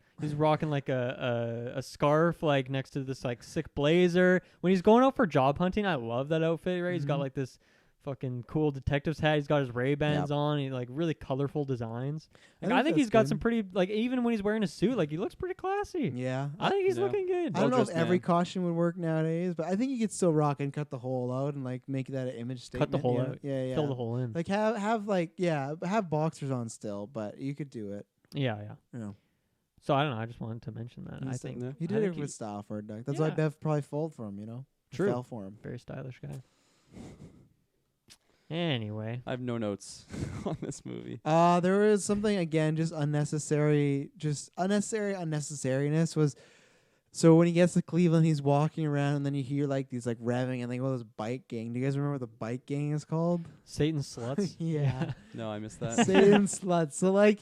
scarf, like, next to this, like, sick blazer. When he's going out for job hunting, I love that outfit, right? He's got, Mhm. like, this fucking cool detective's hat. He's got his Ray-Bans on. He, like, really colorful designs. Like, I think that's he's got good. some pretty, like, even when he's wearing a suit, like, he looks pretty classy. Yeah, I think he's Yeah. looking good. I don't know if Well-dressed every man. costume would work nowadays, but I think you could still rock and cut the hole out and like make that an image statement. Cut the hole you know? out. Yeah, yeah. Fill the hole in. Like have boxers on still, but you could do it. Yeah. Yeah. So, I don't know. I just wanted to mention that. I He's- think yeah. He I did think it with style for a duck. That's why Yeah. Bev probably fell for him. You know, True. fell for him. very stylish guy. Anyway. I have no notes on this movie. There was something again, just unnecessariness was. So when he gets to Cleveland, he's walking around, and then you hear like these like revving, and they go this bike gang. Do you guys remember what the bike gang is called? Satan sluts. Yeah. No, I missed that. Satan sluts. So like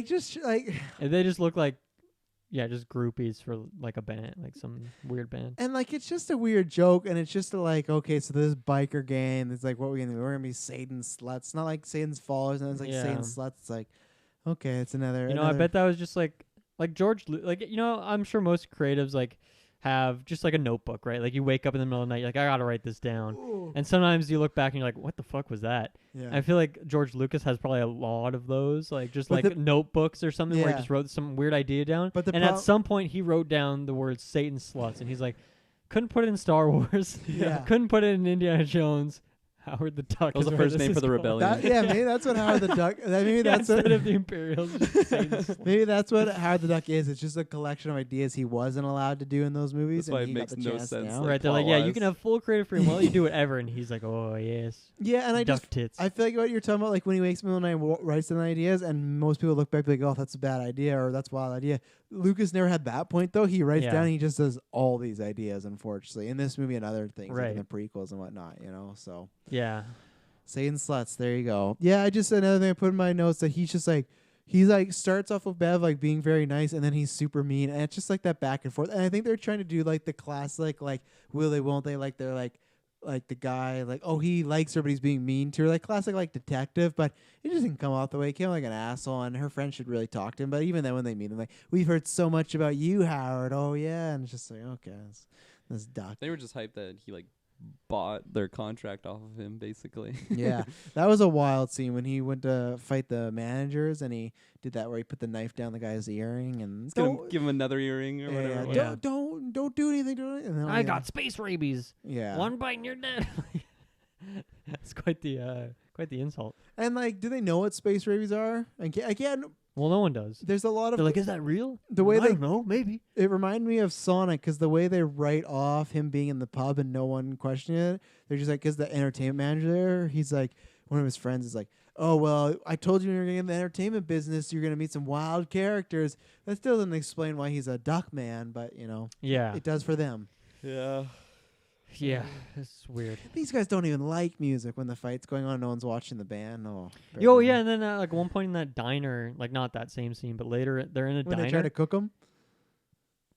just like, And they just look like, just groupies for like a band, like some weird band. and like it's just a weird joke, and it's just like, okay, so this biker gang, it's like, what we're gonna do? We're gonna be Satan sluts, not like Satan's followers, and it's like Yeah. Satan sluts. It's like, okay, it's another. You know, I bet that was just like George, I'm sure most creatives like have just like a notebook, right? Like you wake up in the middle of the night, you're like, I gotta write this down. And sometimes you look back and you're like, what the fuck was that? yeah. I feel like George Lucas has probably a lot of those, like just But like the- notebooks or something where Yeah. he just wrote some weird idea down. But the and prob- at some point he wrote down the word Satan sluts, and he's like, couldn't put it in Star Wars, Yeah. couldn't put it in Indiana Jones. Howard the Duck. That was is the where first this name is for the going. rebellion. Yeah, maybe that's what Howard the Duck. Maybe that's what. instead of the Imperials, just Satan sluts. Maybe that's what Howard the Duck is. It's just a collection of ideas he wasn't allowed to do in those movies. That's why and it he got makes the no chance sense, now. like, Right, they're like, yeah, you plot-wise. can have full creative freedom. Well, you do whatever, and he's like, oh yes, Yeah, and I duck just tits. I feel like what you're talking about, like when he wakes up in the middle of the night and writes down ideas, and most people look back like, oh, that's a bad idea or that's a wild idea. Lucas never had that point though. He writes Yeah. down, and he just does all these ideas. Unfortunately, in this movie and other things, like in Right. the prequels and whatnot, you know. So yeah, Satan sluts, there you go. Yeah, I just another thing I put in my notes that he's just like. He's like starts off with Bev like being very nice, and then he's super mean, and it's just like that back and forth. And I think they're trying to do like the classic, like will they, won't they? Like they're like the guy, like oh he likes her, but he's being mean to her, like classic like detective. But it just didn't come off the way. It came like an asshole, and her friend should really talk to him. But even then, when they meet him, like we've heard so much about you, Howard. Oh yeah, and it's just like okay, this duck. They were just hyped that he like bought their contract off of him, basically. Yeah, that was a wild scene when he went to fight the managers, and he did that where he put the knife down the guy's earring, and Let's give him another earring or whatever. yeah, Yeah. don't do anything to it. And then, I got space rabies. yeah. One bite and you're dead. That's quite the insult. And like, do they know what space rabies are? Again, Well, no one does. there's a lot of They're like, is that real? the way I they don't know, maybe. it reminded me of Sonic because the way they write off him being in the pub and no one questioning it, they're just like, because the entertainment manager there, he's like, one of his friends is like, oh well, I told you when you're gonna get in the entertainment business, you're gonna meet some wild characters. That still doesn't explain why he's a duck man, but you know, Yeah, it does for them. Yeah. yeah, it's weird. These guys don't even like music when the fight's going on. No one's watching the band. Oh, Yo, yeah, and then like one point in that diner, like not that same scene, but later they're in a when diner. they try to cook them.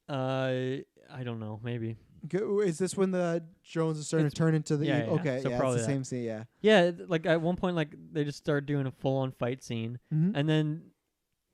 I don't know, maybe. Is this when the drones are starting to It's- turn into the? yeah, yeah, Okay, so yeah, probably it's the that. same scene. Yeah. Yeah, like at one point, like they just start doing a full-on fight scene, Mm-hmm. and then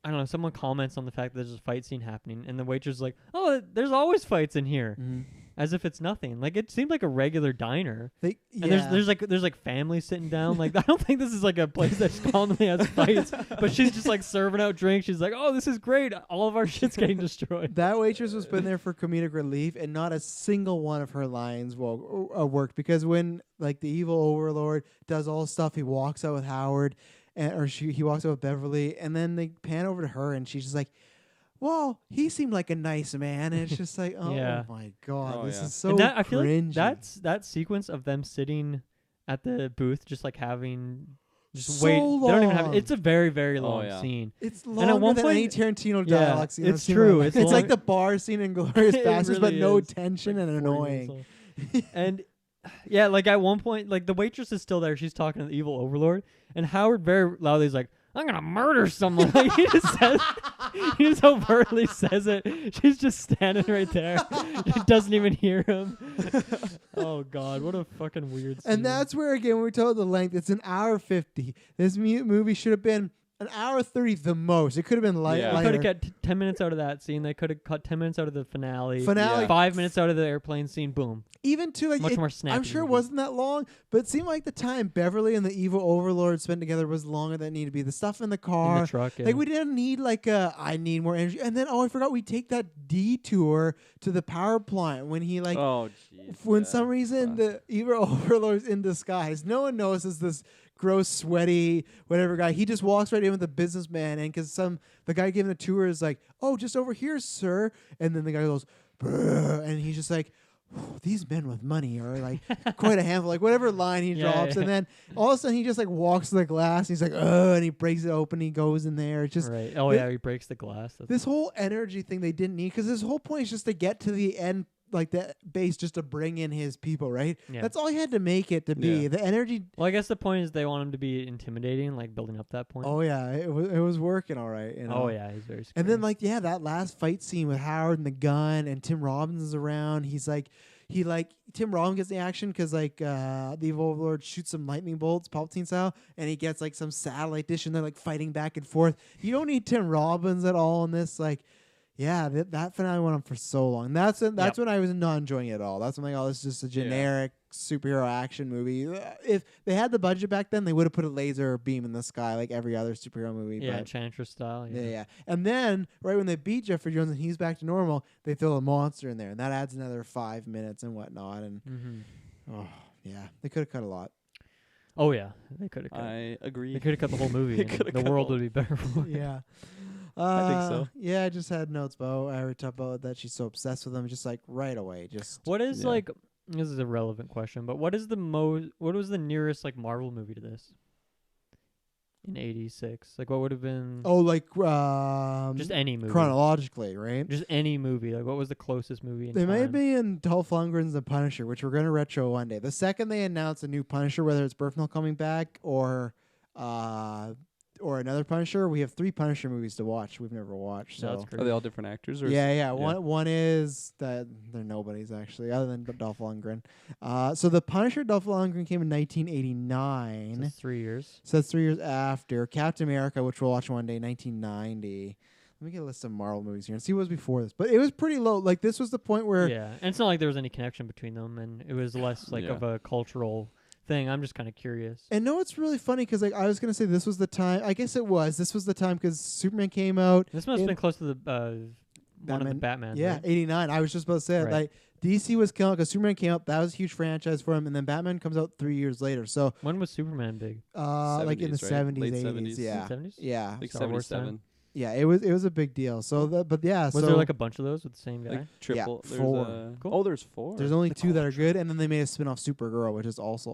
I don't know, someone comments on the fact that there's a fight scene happening, and the waitress is like, "Oh, there's always fights in here." Mm-hmm. as if it's nothing. Like it seemed like a regular diner. Yeah. And there's like families sitting down. Like I don't think this is like a place that commonly has fights. But she's just like serving out drinks. She's like, oh, this is great. All of our shit's getting destroyed. That waitress was put there for comedic relief, and not a single one of her lines worked, because when like the evil overlord does all this stuff, he walks out with Howard, he walks out with Beverly, and then they pan over to her, and she's just like, well, he seemed like a nice man, and it's just like, oh Yeah. my god, Oh, this yeah. is so And that, I feel like cringy. that sequence of them sitting at the booth, just like having just So wait. They don't even have. long. It's a very very Oh, long yeah. scene. It's at longer one than point- any Tarantino Yeah, dialogue scene. it's I've seen in true. my life. It's It's like long- the bar scene in Glorious It Bastards, but really no is. tension Like and 40 minutes annoying. long. And yeah, like at one point, like the waitress is still there. She's talking to the evil overlord, and Howard very loudly is like, "I'm gonna murder someone." Like he just says, he just overtly says it. She's just standing right there. She doesn't even hear him. Oh god, what a fucking weird scene. And that's where, again, when we told the length, it's an hour 50. This movie should have been an hour 30 the most. It could have been Yeah. lighter. They could have cut 10 minutes out of that scene. They could have cut 10 minutes out of the finale. Finale. Yeah. 5 minutes out of the airplane scene. Boom. Even to like Much more I'm snappy sure it movie. wasn't that long, but it seemed like the time Beverly and the evil overlord spent together was longer than it needed to be. The stuff in the car, In the truck. Yeah. like we didn't need like I need more energy. And then I forgot we take that detour to the power plant when he like Oh, jeez. when yeah. some reason the evil overlord's in disguise. No one notices this gross, sweaty, whatever guy. He just walks right in with the businessman, and because the guy giving the tour is like, "Oh, just over here, sir," and then the guy goes, "Brr," and he's just like, "These men with money are like quite a handful," like whatever line he Yeah, drops, yeah. and then all of a sudden he just like walks to the glass, and he's like, "Oh," and he breaks it open, he goes in there. It's just right. Oh, thi- yeah. He breaks the glass. That's this whole energy thing they didn't need, because his whole point is just to get to the end, like the base, just to bring in his people, right? Yeah. That's all he had to make it to be. Yeah. The energy. Well, I guess the point is they want him to be intimidating, like building up that point. Oh yeah, it was working all right. You know? Oh, yeah. He's very scary. And then like that last fight scene with Howard and the gun, and Tim Robbins is around. Tim Robbins gets the action because like the evil overlord shoots some lightning bolts, Palpatine style, and he gets like some satellite dish, and they're like fighting back and forth. You don't need Tim Robbins at all in this. Like, yeah, that finale went on for so long. That's when I was not enjoying it at all. That's when like, oh, this is just a generic superhero action movie. If they had the budget back then, they would have put a laser beam in the sky like every other superhero movie. yeah, but Enchantress style. yeah. And then right when they beat Jeffrey Jones and he's back to normal, they throw a monster in there, and that adds another 5 minutes and whatnot. And Mm-hmm. oh yeah, they could have cut a lot. Oh, yeah. They could have cut. I agree. They could have cut the whole movie. They and coulda the cut world the- would be better. Yeah. I think so. Yeah, I just had notes about I already talked about that she's so obsessed with him, just like right away. Just What is Yeah. like? This is a relevant question, but what is the What was the nearest like Marvel movie to this? In '86, like what would have been like just any movie, chronologically, right? just any movie. Like what was the closest movie? In They may time? be in Dolph Lundgren's The Punisher, which we're going to retro one day. The second they announce a new Punisher, whether it's Burnham coming back or another Punisher, we have 3 Punisher movies to watch we've never watched. So That's Are crazy. they all different actors? Or yeah. One is that they're nobodies actually, other than Dolph Lundgren. So the Punisher Dolph Lundgren came in 1989. That's 3 years. So that's 3 years after Captain America, which we'll watch one day, 1990. Let me get a list of Marvel movies here and see what was before this. But it was pretty low. Like this was the point where Yeah, and it's not like there was any connection between them, and it was less like Yeah. of a cultural thing. I'm just kind of curious. And no, it's really funny because like I was gonna say this was the time. I guess it was. This was the time because Superman came out. This must have been close to the one of the Batman. Batman. Yeah, 89. I was just about to say it. Right. Like DC was coming out because Superman came out. That was a huge franchise for him, and then Batman comes out 3 years later. So When was Superman big? like in the 70s, right? 70s, Late 80s. 70s. Yeah, 70s? yeah, Like Star Wars time? 77. yeah. It was a big deal. So but yeah. Was so there like a bunch of those with the same guy? Like triple. There's 4. Cool. Oh, there's 4. there's only 2 that are good, and then they made a spin-off Supergirl, which is also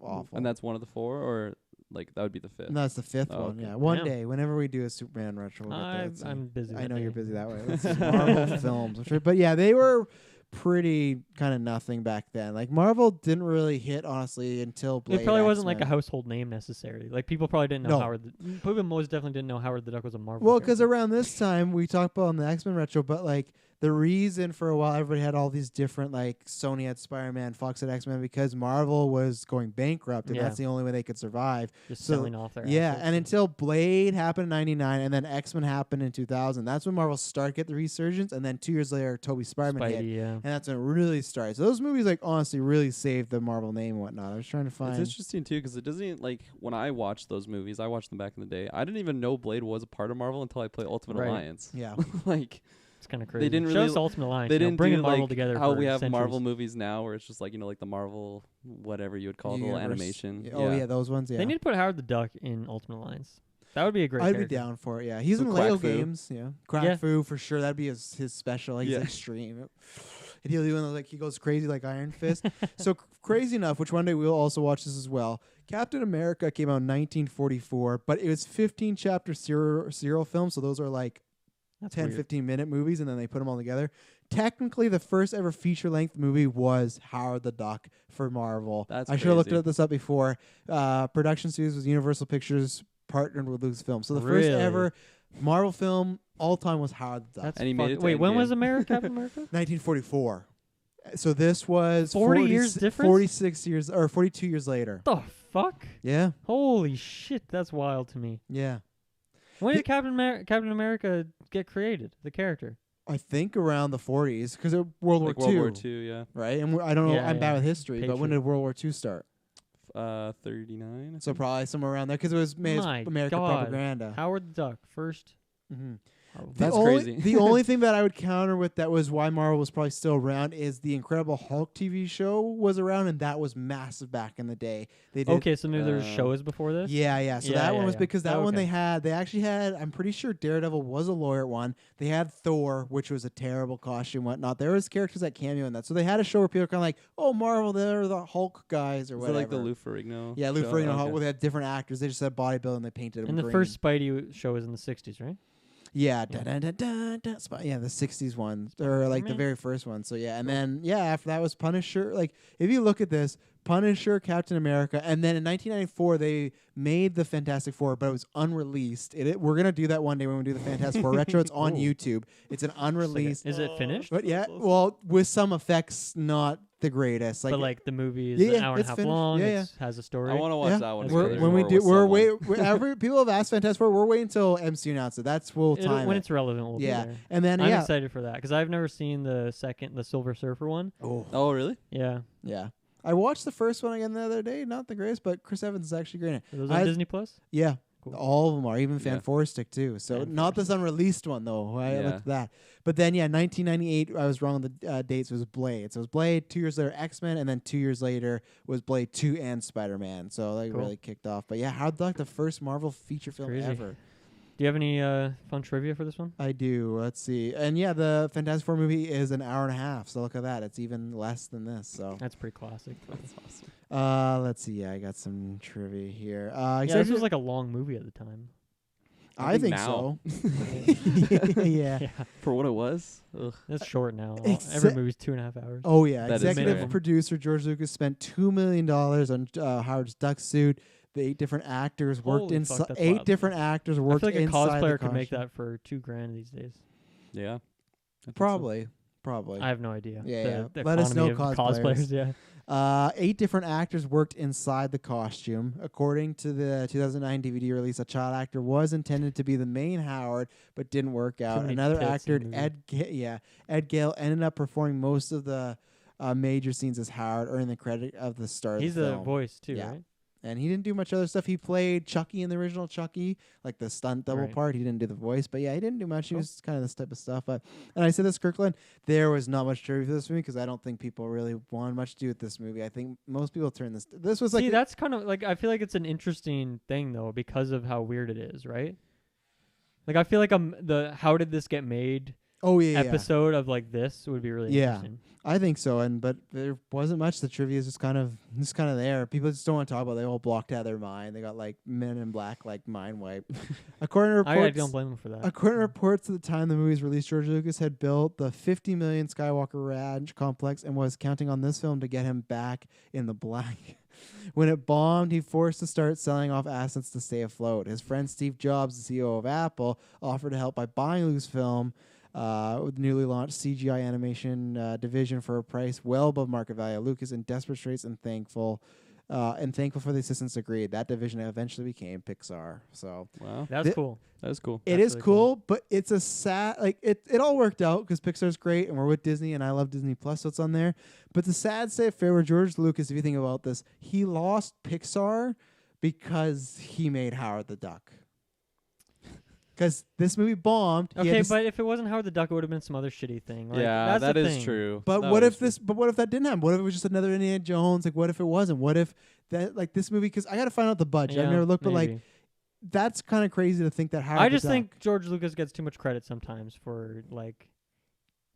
awful. And that's one of the 4, or like that would be the 5th. And that's the 5th Oh, one. okay. Yeah, one Damn. day, whenever we do a Superman retro, we'll get that. It's, I'm busy. I that know you're day. busy that way. This is Marvel films, which but yeah, they were pretty kind of nothing back then. Like Marvel didn't really hit honestly until Blade. It probably wasn't like a X-Men. household name necessarily. Like people probably didn't know No. Howard. People most definitely didn't know Howard the Duck was a Marvel. Well, because character. around this time we talked about on the X-Men retro, but like the reason for a while everybody had all these different, like Sony had Spider-Man, Fox had X-Men, because Marvel was going bankrupt, and Yeah. that's the only way they could survive. Just So, selling off their Yeah, assets. and until Blade happened in '99, and then X-Men happened in 2000, that's when Marvel started to get the resurgence. And then 2 years later, Tobey Spider-Man hit, Spidey, yeah. and that's when it really started. So those movies, like honestly, really saved the Marvel name and whatnot. I was trying to It's find. interesting too because it doesn't like when I watched those movies. I watched them back in the day. I didn't even know Blade was a part of Marvel until I played Ultimate Right. Alliance. Yeah. Like It's kind of crazy. didn't Show really- us Ultimate Alliance. they you know, didn't bringing do Marvel like together how for we have centuries. Marvel movies now, where it's just like like the Marvel whatever you would call it, little Universe. animation. Oh yeah, those ones. Yeah, They need to put Howard the Duck in Ultimate Alliance. That would be a great I'd character. be down for it. Yeah, he's Some in Lego Quack Fu. games. Yeah, Quack Yeah. Fu for sure. That'd be his special. Like, he's Yeah. extreme. And he'll do one of those, like he goes crazy like Iron Fist. So crazy enough, which one day we'll also watch this as well. Captain America came out in 1944, but it was 15 chapter serial film. So those are like That's 10, weird. 15-minute movies, and then they put them all together. Technically, the first ever feature-length movie was Howard the Duck for Marvel. That's I should have looked crazy. this up before. Production studios was Universal Pictures, partnered with Lucasfilm. So the first Really? ever Marvel film all time was Howard the Duck. That's And he made it to Wait, when Endgame. was Captain America? 1944. So this was 40 years difference? 46 years or 42 years later. The fuck? Yeah, Holy shit, that's wild to me. yeah. When The- did Captain America get created? The character. I think around the 40s because of World Like War World II, War II, yeah. right? And I don't know. Yeah, I'm bad yeah. with history, but when Patriot. did World War II start? 39. I So think. probably somewhere around there because it was made as My American God. propaganda. Howard the Duck first. Mm-hmm. Marvel. That's only, crazy. The only thing that I would counter with that was why Marvel was probably still around is the Incredible Hulk TV show was around, and that was massive back in the day. They did. Okay, so maybe there was Uh, shows before this. Yeah, yeah. So Yeah, that one yeah, was yeah. because that Oh, one okay. they actually had, I'm pretty sure Daredevil was a lawyer at one. They had Thor, which was a terrible costume, whatnot. There was characters that cameo in that. So they had a show where people were kind of like, oh, Marvel, they're the Hulk guys or Is it whatever. like the Lou Ferrigno? Yeah, Lou show? Ferrigno Hulk, Okay. where they had different actors. They just had bodybuilding and they painted them And the green. first Spidey show was in the 60s, right? Yeah, Yeah. da, da, da, da, da, yeah, the 60s ones, or like the Meh. very first one. So yeah, and then yeah, after that was Punisher. Like if you look at this, Punisher, Captain America, and then in 1994 they made the Fantastic Four, but it was unreleased. We're gonna do that one day when we do the Fantastic Four retro. It's on Ooh. YouTube. It's an unreleased, Is it finished? but yeah, well, with some effects, not the greatest. But like the movie is Yeah, an hour and a it's half finished. long. Yeah, It has a story. I want to watch Yeah. that one. That's we're, crazy. when we Or do, with we're someone. wait. People have asked Fantastic Four. We're waiting until MCU announces it. That's we'll time When it. it's relevant, we'll Yeah. be there. And then I'm yeah, excited for that because I've never seen the Silver Surfer one. Oh, really? Yeah, Yeah. I watched the first one again the other day. Not the greatest, but Chris Evans is actually great in it. are those I- on Disney Plus. Yeah. Cool. All of them are. Even Yeah. Fan Four Stick, too. So Fan not Four this unreleased one, though. I Yeah. looked at that. But then, yeah, 1998, I was wrong on the dates. It was Blade. So it was Blade. 2 years later, X-Men. And then 2 years later was Blade 2 and Spider-Man. So they Cool. really kicked off. But yeah, how'd like the first Marvel feature film Crazy. ever? Do you have any fun trivia for this one? I do. Let's see. And yeah, the Fantastic Four movie is an hour and a half. So look at that. It's even less than this. So That's pretty classic. That's awesome. let's see. Yeah, I got some trivia here. Yeah, this was like a long movie at the time. I think now. so. yeah. Yeah, For what it was? Ugh. that's short now. Except- Every movie's 2.5 hours. Oh yeah. That is Executive fair. producer George Lucas spent $2 million on Howard's duck suit. The 8 different actors worked Holy fuck, inside. that's 8 wild. different actors I worked feel like a inside the cosplayer could make costume. that for $2,000 these days. Yeah. I think so. Probably. I have no idea. Yeah, the, yeah. The Let us know, economy of cosplayers. Yeah. 8 different actors worked inside the costume. According to the 2009 DVD release, a child actor was intended to be the main Howard, but didn't work out. many Another pits actor, in the movie. Ed Gale, ended up performing most of the major scenes as Howard, earning the credit of the star. He's of the the film. voice too, Yeah. right? And he didn't do much other stuff. He played Chucky in the original Chucky, like the stunt double Right. part. He didn't do the voice, but yeah, he didn't do much. He Cool. was kind of this type of stuff. But and I said this, Kirklin, there was not much trivia for this movie because I don't think people really wanted much to do with this movie. I think most people turned this. This was like See, that's kind of like I feel like it's an interesting thing though because of how weird it is, right? Like I feel like the how did this get made oh yeah, yeah. episode of like this would be really Yeah. interesting. I think so. But there wasn't much. The trivia is just kind of there. People just don't want to talk about it. They all blocked out of their mind. They got like Men in Black like mind wipe. According to I reports, don't blame them for that. According to reports, at the time the movie's release, George Lucas had built the $50 million Skywalker Ranch complex and was counting on this film to get him back in the black. When it bombed, he forced to start selling off assets to stay afloat. His friend Steve Jobs, the CEO of Apple, offered to help by buying Lucasfilm. with the newly launched CGI animation division for a price well above market value. Lucas, in desperate straits and thankful for the assistance, agreed. That division eventually became Pixar. So Wow, That's cool. that is cool. it That's is really cool, but it's a sad, like it all worked out because Pixar's great and we're with Disney and I love Disney Plus, so it's on there. But the sad state of fair where George Lucas, if you think about this, he lost Pixar because he made Howard the Duck. Because this movie bombed. Okay, but if it wasn't Howard the Duck, it would have been some other shitty thing. Like, Yeah, that's that the is thing. true. But That what was if true. this? But what if that didn't happen? What if it was just another Indiana Jones? Like, what if it wasn't? What if that, like, this movie? Because I got to find out the budget. I've Yeah, never looked, but like, maybe. that's kind of crazy to think that Howard. I the just Duck- think George Lucas gets too much credit sometimes for like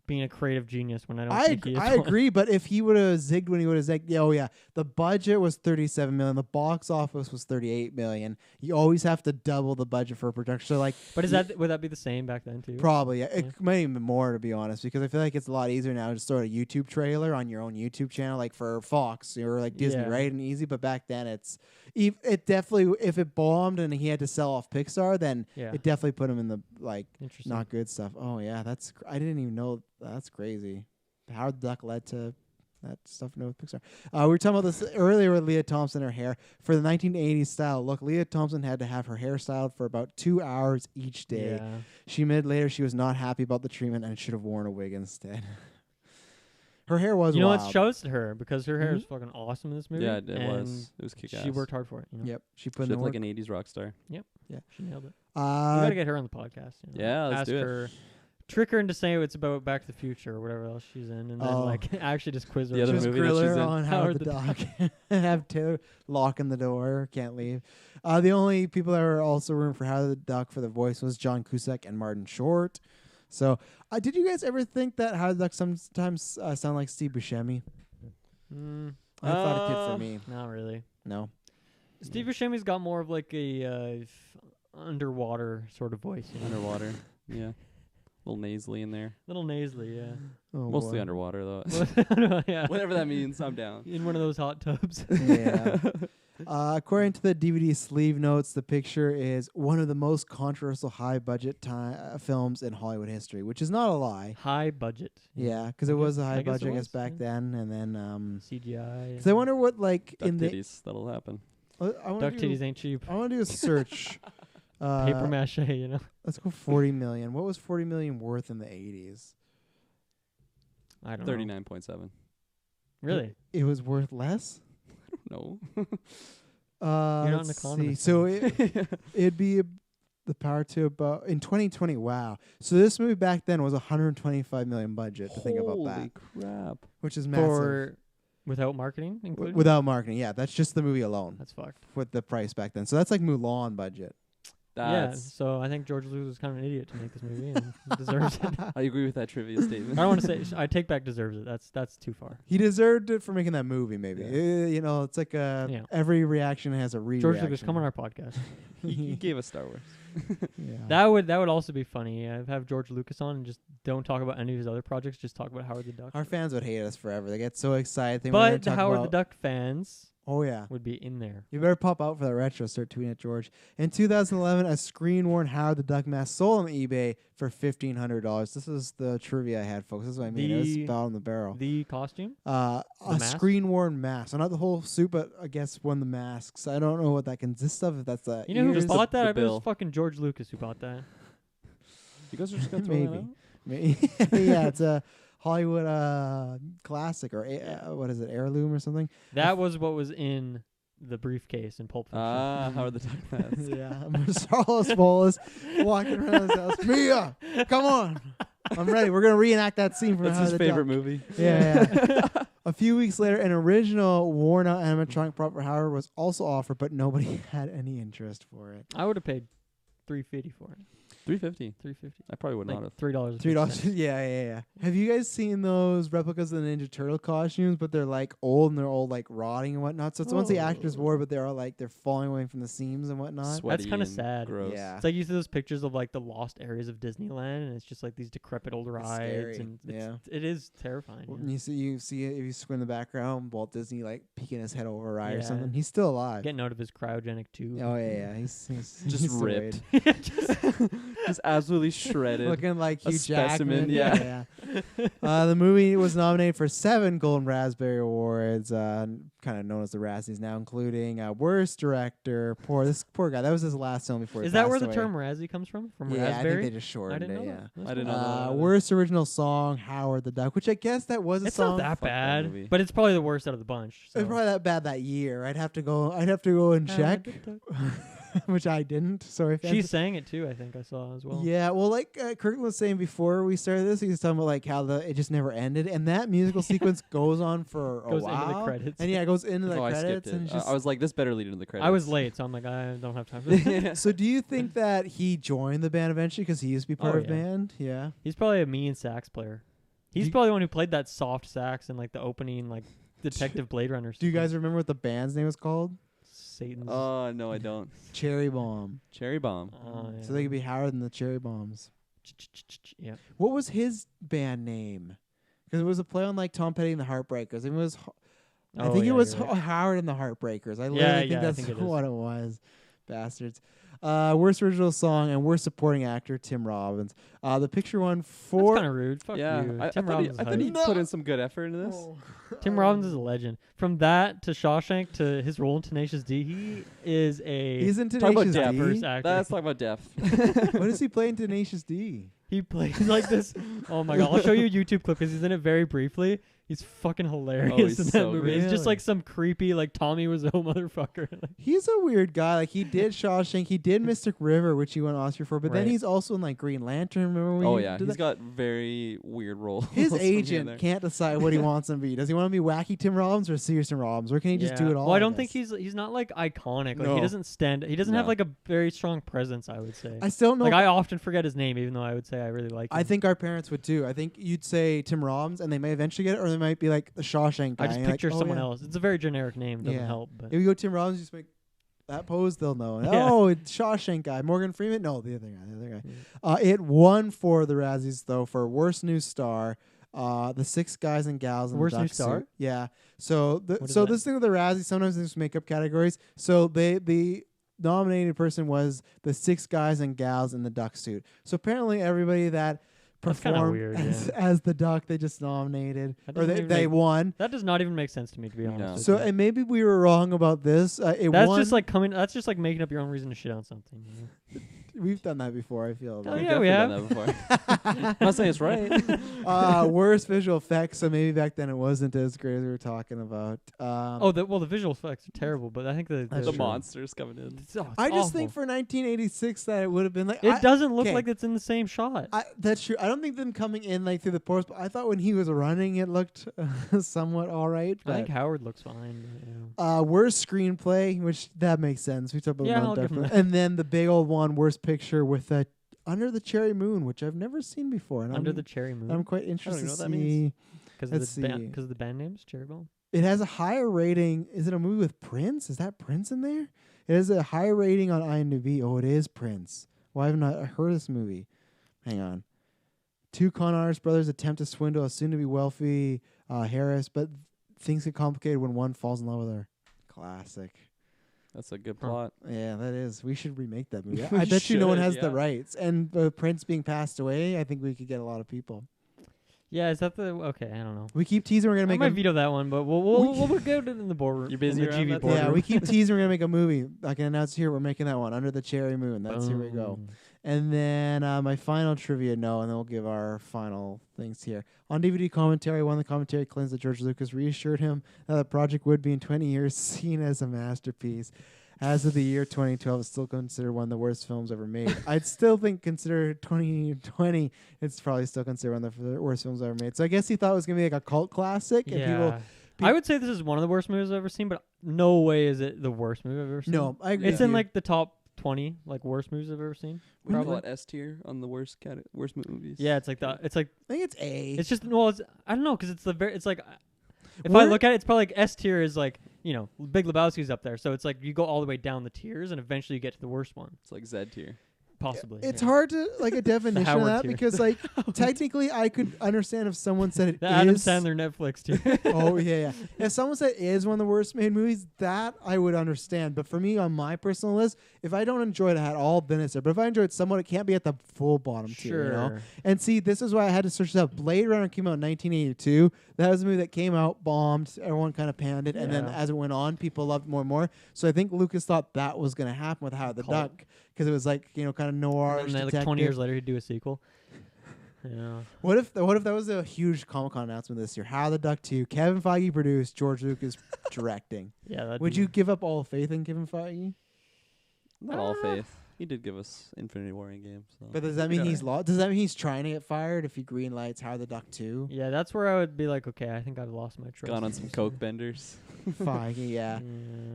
being a creative genius when I don't I think he is. I one. agree, but if he would have zigged when he would have zigged, yeah, oh yeah, the budget was 37 million, the box office was 38 million. You always have to double the budget for a production. So like, But is that would that be the same back then too? probably it Yeah. might even be more, to be honest, because I feel like it's a lot easier now to just throw a YouTube trailer on your own YouTube channel, like for Fox or like Disney, Yeah. right? And easy. But back then, it definitely, if it bombed and he had to sell off Pixar, then Yeah. it definitely put him in the like Interesting. not good stuff. Oh yeah, I didn't even know. That's crazy. Howard the Duck led to that stuff with Pixar. We were talking about this earlier with Leah Thompson, her hair. For the 1980s style look, Leah Thompson had to have her hair styled for about 2 hours each day. Yeah. She admitted later she was not happy about the treatment and should have worn a wig instead. Her hair was You know wild. what shows to her because her hair is fucking awesome in this movie. Yeah, it and was. It was kick-ass. She worked hard for it. You know? Yep, she put She in the looked work. like an 80s rock star. She nailed it. We gotta get her on the podcast. You know? Yeah, let's Ask do it. her, trick her into saying it's about Back to the Future or whatever else she's in, and then Oh. like actually just quiz her. The other Just movie that grill she's her in. on Howard Howard the Duck. Have Taylor locking the door, can't leave. The only people that were also room for Howard the Duck for the voice was John Cusack and Martin Short. So, did you guys ever think that Howard the Duck sometimes sound like Steve Buscemi? I thought it did for me. Not really. No. Steve Buscemi's got more of like a underwater sort of voice. You know? Underwater. Yeah. A little nasally in there. Little nasally, yeah. Oh, Mostly boy. underwater, though. Yeah. Whatever that means, I'm down. In one of those hot tubs. Yeah. According to the DVD sleeve notes, the picture is one of the most controversial high-budget films in Hollywood history, which is not a lie. High budget. Yeah, because it I was a guess- I high guess budget, it I guess, was, back yeah. then, and then CGI. because I wonder what like Duck in the titties. That'll happen. I wanna Duck do- titties ain't cheap. I want to do a search. Paper mache, you know. Let's go 40 million. What was 40 million worth in the 80s? I don't know. 39.7. Really? It was worth less. No. Not an economist, So it'd be the power to about in 2020. Wow. So this movie back then was 125 million budget. To think about that, Holy crap. which is massive. For without marketing included? Without marketing, yeah, that's just the movie alone That's fucked. with the price back then. So that's like Mulan budget. Yeah, That's so I think George Lucas was kind of an idiot to make this movie and he deserves it. I agree with that trivia statement. I don't want to say I take back deserves it. That's too far. He deserved it for making that movie. Maybe Yeah. You know, it's like Yeah. every reaction has a reaction. George Lucas, come on our podcast. he gave us Star Wars. Yeah. That would also be funny. Have George Lucas on and just don't talk about any of his other projects. Just talk about Howard the Duck. Our fans would hate us forever. They get so excited. They wanna But the talk Howard about, the Duck fans Oh yeah. would be in there. You better pop out for that retro. Start tweeting at George. In 2011, a screen-worn Howard the Duck mask sold on eBay for $1,500. This is the trivia I had, folks. This is what I mean. It was The- about on the barrel. The costume? A mask? screen-worn mask. So not the whole suit, but I guess one of the masks. I don't know what that consists of. If that's the You know who ears. bought that? the I bet it was bill. fucking George Lucas who bought that. You guys are just going to throw that Maybe. out? Yeah, it's a Hollywood classic or what is it, heirloom or something? That was what was in the briefcase in Pulp Fiction. Howard the Duck mask. Yeah, Marcellus Wallace walking around his house. Mia, come on. I'm ready. We're going to reenact that scene from That's Howard his the favorite Duck. movie. Yeah. A few weeks later, an original worn-out animatronic prop for Howard was also offered, but nobody had any interest for it. I would have paid $3.50 for it. $3.50. $3.50. I probably would not Like have. $3. $3. Yeah. Have you guys seen those replicas of the Ninja Turtle costumes? But they're like old and they're all like rotting and whatnot. So it's the ones the actors wore, but they're all like they're falling away from the seams and whatnot. Sweaty kinda and sad. Gross. Yeah. It's like you see those pictures of like the lost areas of Disneyland, and it's just like these decrepit old It's rides, scary, and yeah. it is terrifying. Well, yeah. you see it if you squint in the background, Walt Disney like peeking his head over a ride or Yeah. something. He's still alive. Getting out of his cryogenic tube. Oh yeah. He's Just he's still ripped. weird. Just absolutely shredded. looking like A Hugh specimen, Jackman. The movie was nominated for 7 Golden Raspberry Awards, kind of known as the Razzies now, including Worst Director. This poor guy. That was his last film before he Is that where passed the away. term Razzie comes from? From Yeah, I raspberry? think they just shortened I didn't it. know Yeah. that. That's I didn't cool. know that either. Worst original song, Howard the Duck, which I guess that was a It's song. not that Fuck that bad, movie. but it's probably the worst out of the bunch. So. It's probably that bad that year. I'd have to go and check, which I didn't. Sorry, fans. She sang it too. I think I saw as well. Yeah, well, like Kirklin was saying before we started this, he was talking about like how it just never ended, and that musical sequence goes on for a Goes while. into the credits. And yeah, it goes into the Oh, I skipped credits, it. and just. I was like, this better lead into the credits. I was late, so I'm like, I don't have time for that. So, do you think that he joined the band eventually because he used to be part Oh, of yeah. band? Yeah. He's probably a mean sax player. He's You- probably the one who played that soft sax in like the opening like Detective Blade Runner. Do you guys sequence. remember what the band's name was called? Satan's? No, I don't. Cherry Bomb. Cherry Bomb. Yeah. So they could be Howard and the Cherry Bombs. Yeah. What was his band name? Because it was a play on like Tom Petty and the Heartbreakers. It was. I Oh, think yeah, it was you're right. Howard and the Heartbreakers. I literally Yeah, think yeah, I that's think it is. what it was. Bastards. Worst original song and worst supporting actor, Tim Robbins. The picture won That's for. kind of rude. Fuck Yeah, you. I Tim thought Robbins. I is thought he hype. put in some good effort into this. Tim Robbins is a legend. From that to Shawshank to his role in Tenacious D, he is a He's in Talk about Tenacious Death. D. first actor. Let's talk about Death. What does he play in Tenacious D? He plays like this. Oh my god! I'll show you a YouTube clip because he's in it very briefly. He's fucking hilarious he's in that so movie. good. He's just like some creepy like Tommy Wiseau motherfucker. He's a weird guy. Like he did Shawshank, he did Mystic River, which he won an Oscar for. But then Right. he's also in like Green Lantern. Remember? When Oh he yeah, did he's that? got very weird roles. His from here and agent there. can't decide what he wants him to be. Does he want to be wacky Tim Robbins or serious Tim Robbins, or can he just do it all? Well, I don't think guess? he's not like iconic. Like No. he doesn't stand. He doesn't have No. like a very strong presence. I would say. I still don't know. Like I often forget his name, even though I would say I really like him. I think our parents would too. I think you'd say Tim Robbins, and they may eventually get it, or they might be like the Shawshank guy. I just and you're picture like, oh, someone yeah. else. It's a very generic name. Doesn't Yeah. help. But If you go Tim Robbins, you just make that pose, they'll know. Yeah. Oh, it's Shawshank guy. Morgan Freeman? No, the other guy. The other guy. Yeah. It won for the Razzies though for worst new star. The 6 guys and gals in Worst the new duck star? suit. Yeah. So What is so that? this thing with the Razzies, sometimes they just make up categories. So the nominated person was the 6 guys and gals in the duck suit. So apparently everybody that That's kinda performed weird, as the duck, they just nominated That or doesn't they, even they make- won. that does not even make sense to me, to be honest. No. with So you. and maybe we were wrong about this. It that's won. just like coming. That's just like making up your own reason to shit on something. You know? We've done that before. I feel. Oh, like. yeah, we Definitely done that before. I'm not saying it's right. Worst visual effects. So maybe back then it wasn't as great as we were talking about. The visual effects are terrible, but I think That's the true. monsters coming in. it's I just awful. think for 1986 that it would have been like it doesn't look okay. like it's in the same shot. That's true. I don't think them coming in like through the pores, but I thought when he was running, it looked somewhat all right. I think But Howard looks fine. But, yeah. worst screenplay, which that makes sense. We talked about Yeah, that I'll give him definitely. And then the big old one, worst picture with Under the Cherry Moon, which I've never seen before. And Under I'm, the Cherry Moon. I'm quite interested know to what that means. see. Because let's of the see. because of the band names, Cherry Bomb. It has a higher rating. Is it a movie with Prince? Is that Prince in there? It has a higher rating on IMDb. Oh, it is Prince. Why haven't I heard of this movie? Hang on. 2 con artist brothers attempt to swindle a soon-to-be wealthy Harris, but things get complicated when one falls in love with her. Classic. That's a good Huh. plot. Yeah, that is. We should remake that movie. We I bet you no one should, has the yeah. rights. And Prince being passed away, I think we could get a lot of people. Yeah, is that the okay? I don't know. We keep teasing we're gonna I make might a veto that one, but we'll go in the boardroom. You're busy in the around GV that? boardroom. yeah, we keep teasing we're gonna make a movie. I can announce here we're making that one, Under the Cherry Moon. That's here we go. Boom. And then my final trivia, and then we'll give our final things here. On DVD commentary, one of the commentary claims that George Lucas reassured him that the project would be in 20 years seen as a masterpiece. As of the year 2012, it's still considered one of the worst films ever made. I'd still consider 2020, it's probably still considered one of the worst films ever made. So I guess he thought it was going to be like a cult classic. And Yeah. I would say this is one of the worst movies I've ever seen, but no way is it the worst movie I've ever seen. No, I agree. It's with in you. like the top 20 like worst movies I've ever seen. We call Probably. it S tier on the worst movies. Yeah, it's like I think it's A. it's just I don't know because it's like if I We're- look at it, it's probably like S tier is like Big Lebowski's up there, so it's like you go all the way down the tiers and eventually you get to the worst one. It's like Z tier. Possibly. It's yeah. hard to like a definition of Howard that tier. because like technically I could understand if someone said it The Adam is. Sandler Netflix tier. Oh yeah. If someone said it is one of the worst made movies, that I would understand. But for me, on my personal list, if I don't enjoy it at all, then it's there. But if I enjoy it somewhat, it can't be at the full bottom tier. You know. Sure. And see, this is why I had to search it up. Blade Runner came out in 1982. That was a movie that came out, bombed, everyone kind of panned it, and then Yeah. as it went on, people loved it more and more. So I think Lucas thought that was going to happen with Howard the Cult. Duck because it was like kind of noir. And then like 20 years later, he'd do a sequel. Yeah. What if that was a huge Comic-Con announcement this year? Howard the Duck 2, Kevin Feige produced, George Lucas directing. Yeah. Would you give up all faith in Kevin Feige? Not all faith. He did give us Infinity War in game. So. But does that mean he's lost? Does that mean he's trying to get fired if he green lights Howard the Duck 2? Yeah, that's where I would be like, okay, I think I've lost my trust. Gone on some coke benders. Feige, yeah.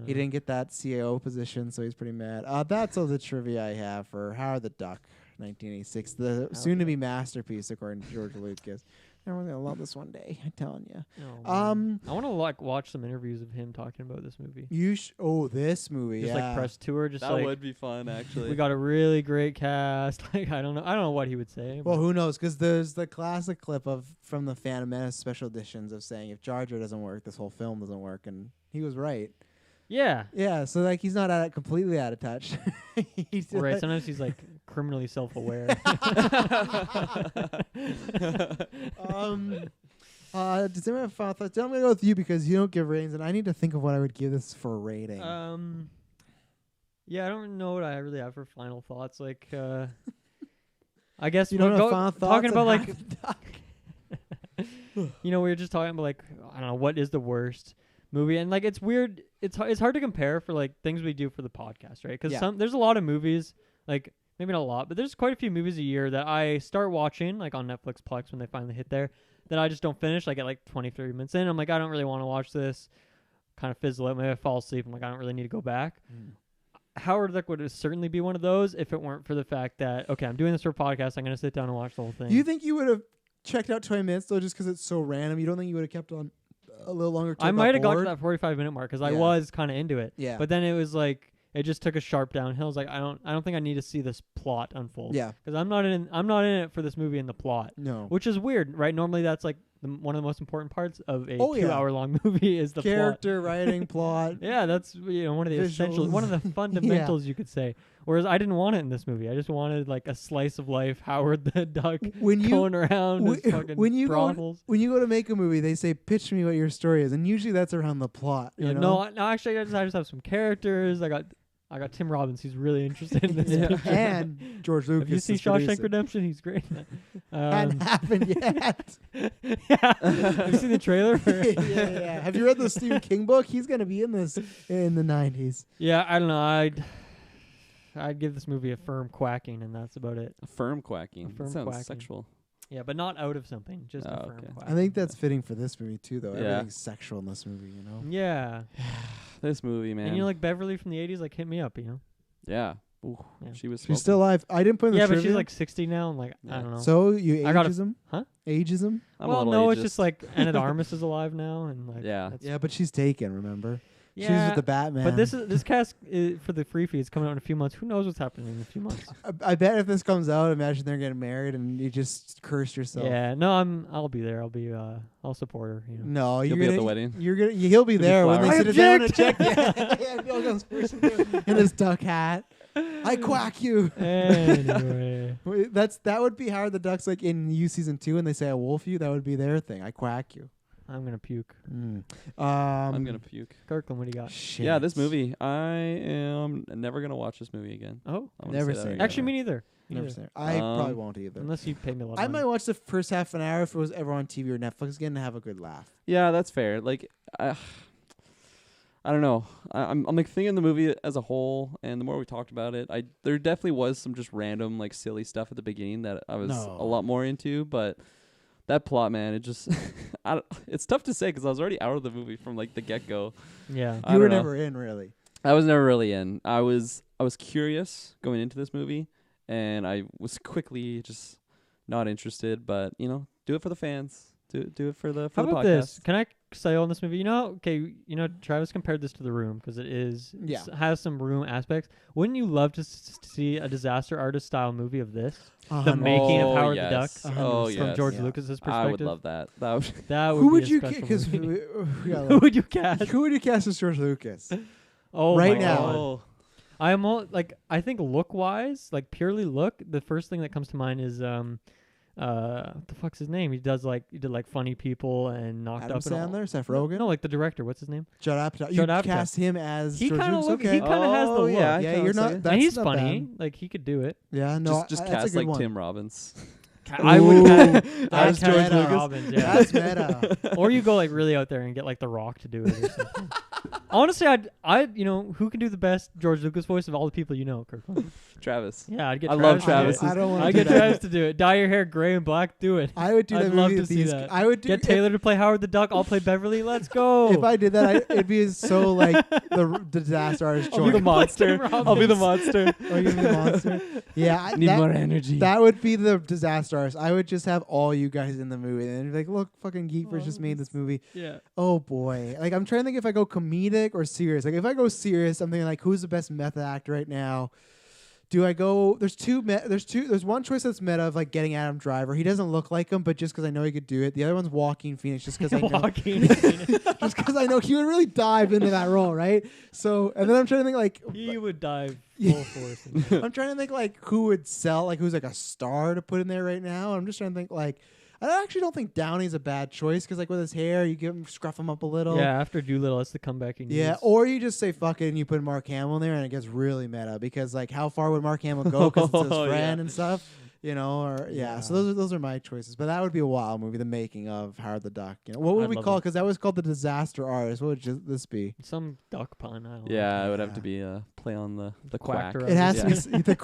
He didn't get that CAO position, so he's pretty mad. That's all the trivia I have for Howard the Duck, 1986, the soon-to-be masterpiece according to George Lucas. Everyone's gonna love this one day. I'm telling you. I want to like watch some interviews of him talking about this movie. This movie, Just like press tour, just that like would be fun, actually. we got a really great cast. Like I don't know what he would say. Well, but who knows? Because there's the classic clip from the Phantom Menace special editions of saying if Jar Jar doesn't work, this whole film doesn't work, and he was right. yeah, Yeah, so like he's not completely out of touch. He's right. like- Sometimes he's like criminally self-aware. Does anyone have final thoughts? I'm gonna go with you because you don't give ratings, and I need to think of what I would give this for a rating. Yeah, I don't know what I really have for final thoughts. Like, I guess you don't we'll have go- final thoughts. talking about on like Howard the Duck? we were just talking about like I don't know what is the worst movie, and like it's weird. It's hard to compare for like things we do for the podcast, right? Because Yeah. there's a lot of movies, like maybe not a lot, but there's quite a few movies a year that I start watching like on Netflix Plex when they finally hit there that I just don't finish. Like at like 20, 30 minutes in, I'm like I don't really want to watch this. Kind of fizzle out. Maybe I fall asleep. I'm like I don't really need to go back. Howard the Duck would certainly be one of those if it weren't for the fact that okay, I'm doing this for a podcast. I'm gonna sit down and watch the whole thing. Do you think you would have checked out 20 minutes though, just because it's so random? You don't think you would have kept on a little longer? I might have got to that 45-minute mark because I Yeah. was kind of into it. Yeah. But then it was like it just took a sharp downhill. It's like I don't think I need to see this plot unfold. Yeah. Because I'm not in it for this movie and the plot, No. which is weird, right? Normally that's like one of the most important parts of a Oh, yeah. 2-hour-long movie is the Character, writing, plot. Yeah, that's one of the essentials, Visuals. one of the fundamentals you could say. Whereas I didn't want it in this movie. I just wanted like a slice of life, Howard the Duck When you going around his wh- fucking when you go- brothels. when you go to make a movie, they say, "Pitch me what your story is," and usually that's around the plot. You know? No, actually, I just have some characters. I got Tim Robbins. He's really interested in this picture. And George Lucas. Have you seen is Shawshank producing. Redemption? He's great. Hadn't happened yet. Yeah. Have you seen the trailer? yeah. Have you read the Stephen King book? He's gonna be in this in the 90s. Yeah, I don't know. I'd give this movie a firm quacking, and that's about it. A firm quacking. firm That sounds quacking. sexual. Yeah, but not out of something, just a Oh, firm okay. quacking. I think that's fitting for this movie too, though. Yeah. Everything's sexual in this movie, you know. Yeah. This movie, man. And like Beverly from the 80s, like hit me up, Yeah. Ooh, Yeah. she was. She's still alive. I didn't put in the Yeah, but trivia. she's like 60 now, and like I Yeah. don't know. So you I gotta- ageism? Huh? Ageism? I'm a well, little no, it's ageist. just like Anna de Armas is alive now, and like Yeah. that's- Yeah, but she's taken. Remember? She's yeah. with the Batman. But this cast for the free feed is coming out in a few months. Who knows what's happening in a few months? I bet if this comes out, imagine they're getting married and you just cursed yourself. Yeah, no, I'll be there. I'll support her. You know. No, You'll you're be at gonna, the wedding. He'll be be there when they flowers. sit down and check. Yeah, Bill goes first in his duck hat. I quack you. Anyway, That would be Howard the Duck's like in You season 2 and they say I wolf you. That would be their thing. I quack you. I'm gonna puke. I'm gonna puke. Kirklin, what do you got? Shit. Yeah, this movie. I am never gonna watch this movie again. Oh, I wanna Never say that seen right it. now. actually, me neither. Me Never neither. seen it. I probably won't either. Unless you pay me a lot. I Of might money. watch the first half an hour if it was ever on TV or Netflix again to have a good laugh. Yeah, that's fair. Like, I don't know. I'm like thinking the movie as a whole, and the more we talked about it, there definitely was some just random like silly stuff at the beginning that I was No. a lot more into, but that plot, man, it just it's tough to say because I was already out of the movie from like the get go. Yeah. I You were don't know. never in, really. I was never really in. I was curious going into this movie, and I was quickly just not interested. But do it for the fans. Do it for the How the about podcast. this? Can I say on this movie? Travis compared this to The Room because it is has some Room aspects. Wouldn't you love to see a disaster artist style movie of this? The making of Howard the Duck. Oh, from yes. George Lucas's perspective. I would love that. That would That would Who be would a you special because movie. who Who would you cast? Who would you cast as George Lucas? Oh, Right my now. God. Oh. I am all like I think look wise, like purely look, the first thing that comes to mind is what the fuck's his name? He did like Funny People and Knocked Adam Up and all. Sandler, Seth Rogen. No, like the director. What's his name? Judd Apatow. You Judd Apatow. cast him as He George kind of Lucas. look. Okay. He kind of has the look. yeah, I Yeah, kinda you're see not. it. That's And he's not funny. bad. Like he could do it. Yeah, no. just that's cast a good like one. Tim Robbins. I would. Ooh, I'd that's cast George Tim Lucas. Robbins, yeah. That's meta. Or you go like really out there and get like The Rock to do it or something. Honestly, I'd who can do the best George Lucas voice of all the people you know, Kirklin? Travis. Yeah, I'd get. I Travis love to do it. Travis. I don't want I to get do that. Travis to do it. Dye your hair gray and black. Do it. I would do I'd that love movie to with see these. that. I would do Get Taylor to play Howard the Duck. I'll play Beverly. Let's go. If I did that, it'd be so like the disaster artist. I'll be the George. monster. Tim I'll be the Robbins. monster. Oh, you're the monster. Yeah, Need that, more energy. that would be the disaster artist. I would just have all you guys in the movie, and be like, look, fucking Geekverse just made this movie. Yeah. Oh boy, like I'm trying to think if I go comedic or serious. Like if I go serious, I'm thinking like, who's the best method actor right now? Do I go? There's one choice that's meta of like getting Adam Driver. He doesn't look like him, but just because I know he could do it. The other one's Joaquin Phoenix, just because I know. Joaquin Just because I know he would really dive into that role, right? So, and then I'm trying to think like He would dive full force. into it. I'm trying to think like who would sell, like who's like a star to put in there right now. I'm just trying to think like I actually don't think Downey's a bad choice because like with his hair, you give him scruff him up a little. Yeah, after Doolittle, that's the comeback he needs. Yeah, or you just say fuck it and you put Mark Hamill in there and it gets really meta because like how far would Mark Hamill go because it's his Oh, friend yeah. and stuff, or yeah. So those are my choices. But that would be a wild movie, the making of Howard the Duck. What would I'd we love call it? it. Because that was called the Disaster Artist. What would this be? Some duck pun. I don't know. Yeah, it would have Yeah. to be a play on the quack quack. or It has Yeah. to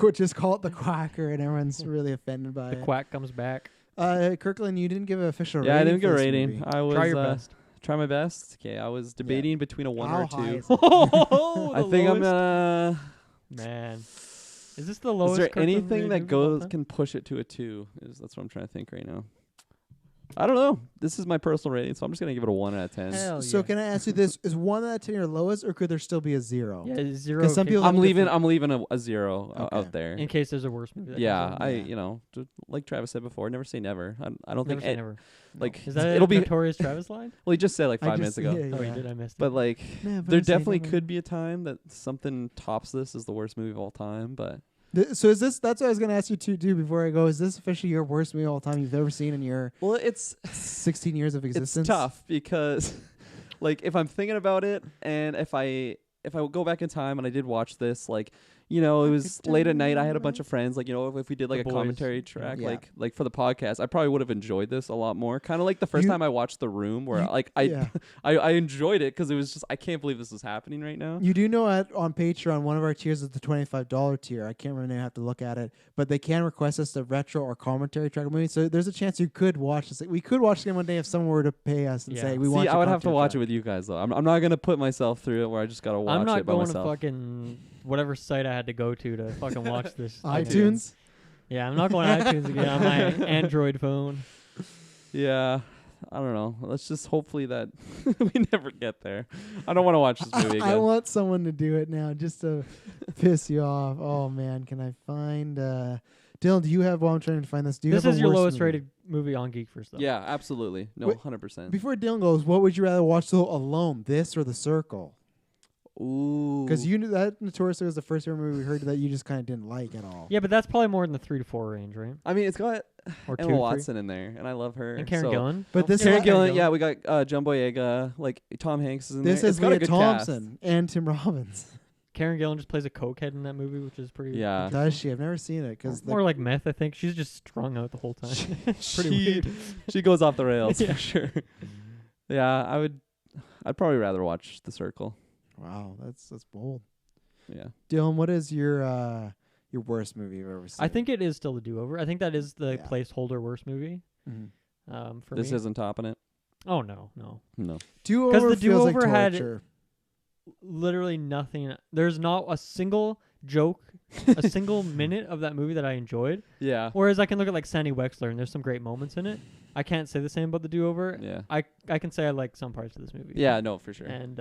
be just call it the Quacker, and everyone's really offended by The it. quack comes back. Kirkland, you didn't give an official rating. Yeah, I didn't for get a this rating. movie. I was Try your best. Try my best. Okay, I was debating between a 1 or How a high 2. is it? Oh, I think I'm gonna. Man, is this the Is lowest? there Kirkland anything rated that movie of all goes time? can push it to a 2? That's what I'm trying to think right now. I don't know. This is my personal rating, so I'm just gonna give it a 1 out of 10. Hell So yeah. can I ask you this: is 1 out of 10 your lowest, or could there still be a 0? Yeah, 0. 'Cause some people- I'm have leaving. different- I'm leaving a 0 Okay. out there. in case there's a worse movie. That Yeah, comes out. like Travis said before, never say never. I don't Never think say never. like Is that it'll a be. notorious Travis line? Well, he just said like I 5 just- minutes ago. yeah, Oh, yeah. he did. I missed it. But like, Never there say definitely never. could be a time that something tops this as the worst movie of all time. But So is this? That's what I was gonna ask you to do before I go. Is this officially your worst movie of all time you've ever seen in your well, it's 16 years of existence? tough because like if I'm thinking about it and if I go back in time and I did watch this, like, it was late at night, I had a bunch of friends, like, if we did like The a boys. commentary track, Yeah. like for the podcast, I probably would have enjoyed this a lot more. Kind of like the first You- time I watched The Room, where you- like yeah. I enjoyed it because it was just I can't believe this is happening right now. You do know on Patreon, one of our tiers is the $25 tier. I can't remember. I have to look at it, but they can request us to retro or commentary track a movie. So there's a chance you could watch this. We could watch it one day if someone were to pay us and Yeah. say we See, want. I would have to watch it with you guys though. I'm not gonna put myself through it where I just gotta watch I'm not it by going myself. to fucking whatever site I had to go to fucking watch this. iTunes. Yeah, I'm not going to iTunes again on my Android phone. Yeah. I don't know. Let's just hopefully that we never get there. I don't want to watch this movie again. I want someone to do it now just to piss you off. Oh man, can I find Dylan, do you have while I'm trying to find this? Do you This have a is your worst lowest movie? rated movie on Geek First, though. Yeah, absolutely. No, Wait, 100%. Before Dylan goes, what would you rather watch though alone? This or The Circle? Ooh. Because you knew that notoriously was the first movie we heard that you just kind of didn't like at all. Yeah, but that's probably more in the 3 to 4 range, right? I mean, it's got Or 2 Emma 3. Watson in there, and I love her. And Karen so Gillan. But this Karen is Gillan, yeah, we got John Boyega, like Tom Hanks is in This there. is It's got a Leah good Thompson and Tim Robbins. Karen Gillan just plays a cokehead in that movie, which is pretty. Yeah. Does she? I've never seen it because More like meth, I think. She's just strung out the whole time. It's pretty weird. She goes off the rails Yeah. for sure. Yeah, I'd probably rather watch The Circle. wow, that's bold. Yeah. Dylan, what is your worst movie you've ever seen? I think it is still The Do-Over. I think that is the Yeah. placeholder worst movie for This me. isn't topping it. Oh, no. No. Do-Over the feels like Do-Over had- torture. Literally nothing. There's not a single joke a single minute of that movie that I enjoyed. Yeah. Whereas I can look at like Sandy Wexler and there's some great moments in it. I can't say the same about The Do-Over. Yeah. I can say I like some parts of this movie. Yeah. No, for sure. And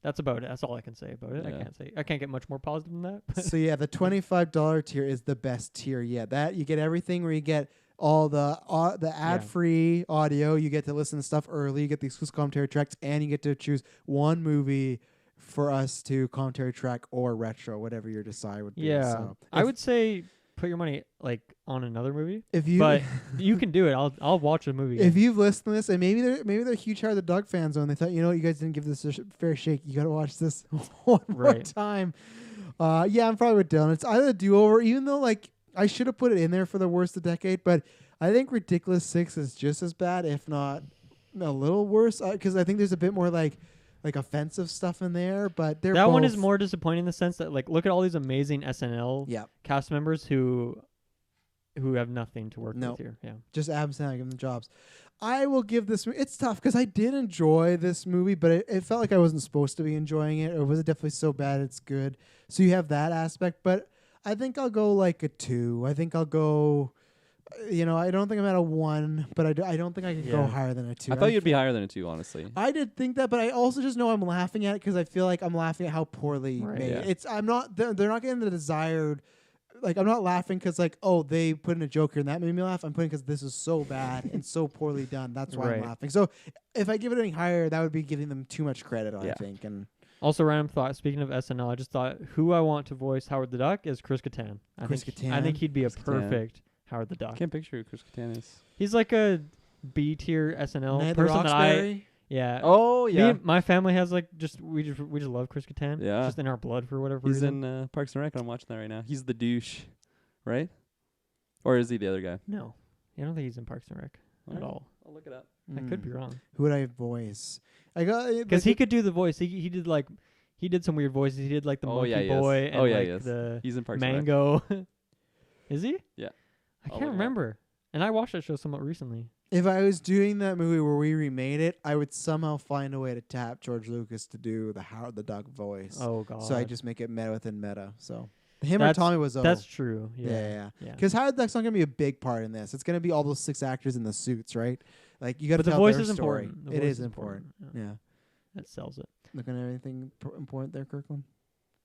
that's about it. That's all I can say about it. Yeah. I can't get much more positive than that. So yeah, the $25 tier is the best tier yet. That you get everything where you get all the ad-free audio. You get to listen to stuff early. You get the exclusive commentary tracks, and you get to choose one movie for us to commentary track or retro, whatever your decide would be. Yeah, So I would say put your money like on another movie. if you But you can do it. I'll watch a movie. if you've listened to this, and maybe they're huge Hard the Dog fans, and they thought, you know what, you guys didn't give this a fair shake. You got to watch this one more Right. time. Yeah, I'm probably with Dylan. It's either Do-Over, even though like I should have put it in there for the worst of the decade, but I think Ridiculous 6 is just as bad, if not a little worse, because I think there's a bit more like offensive stuff in there. But they're that one both- is more disappointing in the sense that like look at all these amazing SNL Yeah, cast members who have nothing to work No. with here. Yeah. just Adam Sandler giving them jobs. I will give this. It's tough because I did enjoy this movie, but it felt like I wasn't supposed to be enjoying it. Or was it definitely so bad it's good? So you have that aspect, but I think I'll go like a 2. I think I'll go. I don't think I'm at a 1, but I don't think I can go Yeah. higher than a 2. I thought you'd be higher than a 2, honestly. I did think that, but I also just know I'm laughing at it because I feel like I'm laughing at how poorly Right. made. Yeah. I'm not. They're not getting the desired. Like I'm not laughing because like, oh, they put in a joke here and that made me laugh. I'm putting because this is so bad and so poorly done. That's why I'm Right. laughing. So if I give it any higher, that would be giving them too much credit. I Yeah. think. And Also, random thought. Speaking of SNL, I just thought who I want to voice Howard the Duck is Chris Kattan. I Chris think Kattan? he'd be a Chris Kattan. perfect Howard the I Duck. can't picture who Chris Kattan is. He's like a B tier SNL Night of the person that Roxbury? yeah. Oh Me yeah. and my family has like we just love Chris Kattan. Yeah. It's just in our blood for whatever He's reason. in Parks and Rec. I'm watching that right now. He's the douche, right? Or is he the other guy? No, I don't think he's in Parks and Rec at Alright. all. I'll look it up. I could be wrong. Who would I voice? I got Because he could do the voice. He did some weird voices. He did like the Oh, monkey yeah, he is. boy and Oh, yeah, he like is. the He's in Parks and Rec. mango. Is he? Yeah. I I'll can't look it up. remember. And I watched that show somewhat recently. If I was doing that movie where we remade it, I would somehow find a way to tap George Lucas to do the Howard the Duck voice. Oh god. So I just make it meta within meta. So him That's- or Tommy Wiseau. That's true. yeah. Yeah. Because Howard the Duck's not going to be a big part in this. It's going to be all those 6 actors in the suits, right? Like you got to But the tell voice their is story. important. The It voice is important. Yeah. Yeah. That sells it. Looking at anything important there, Kirkland?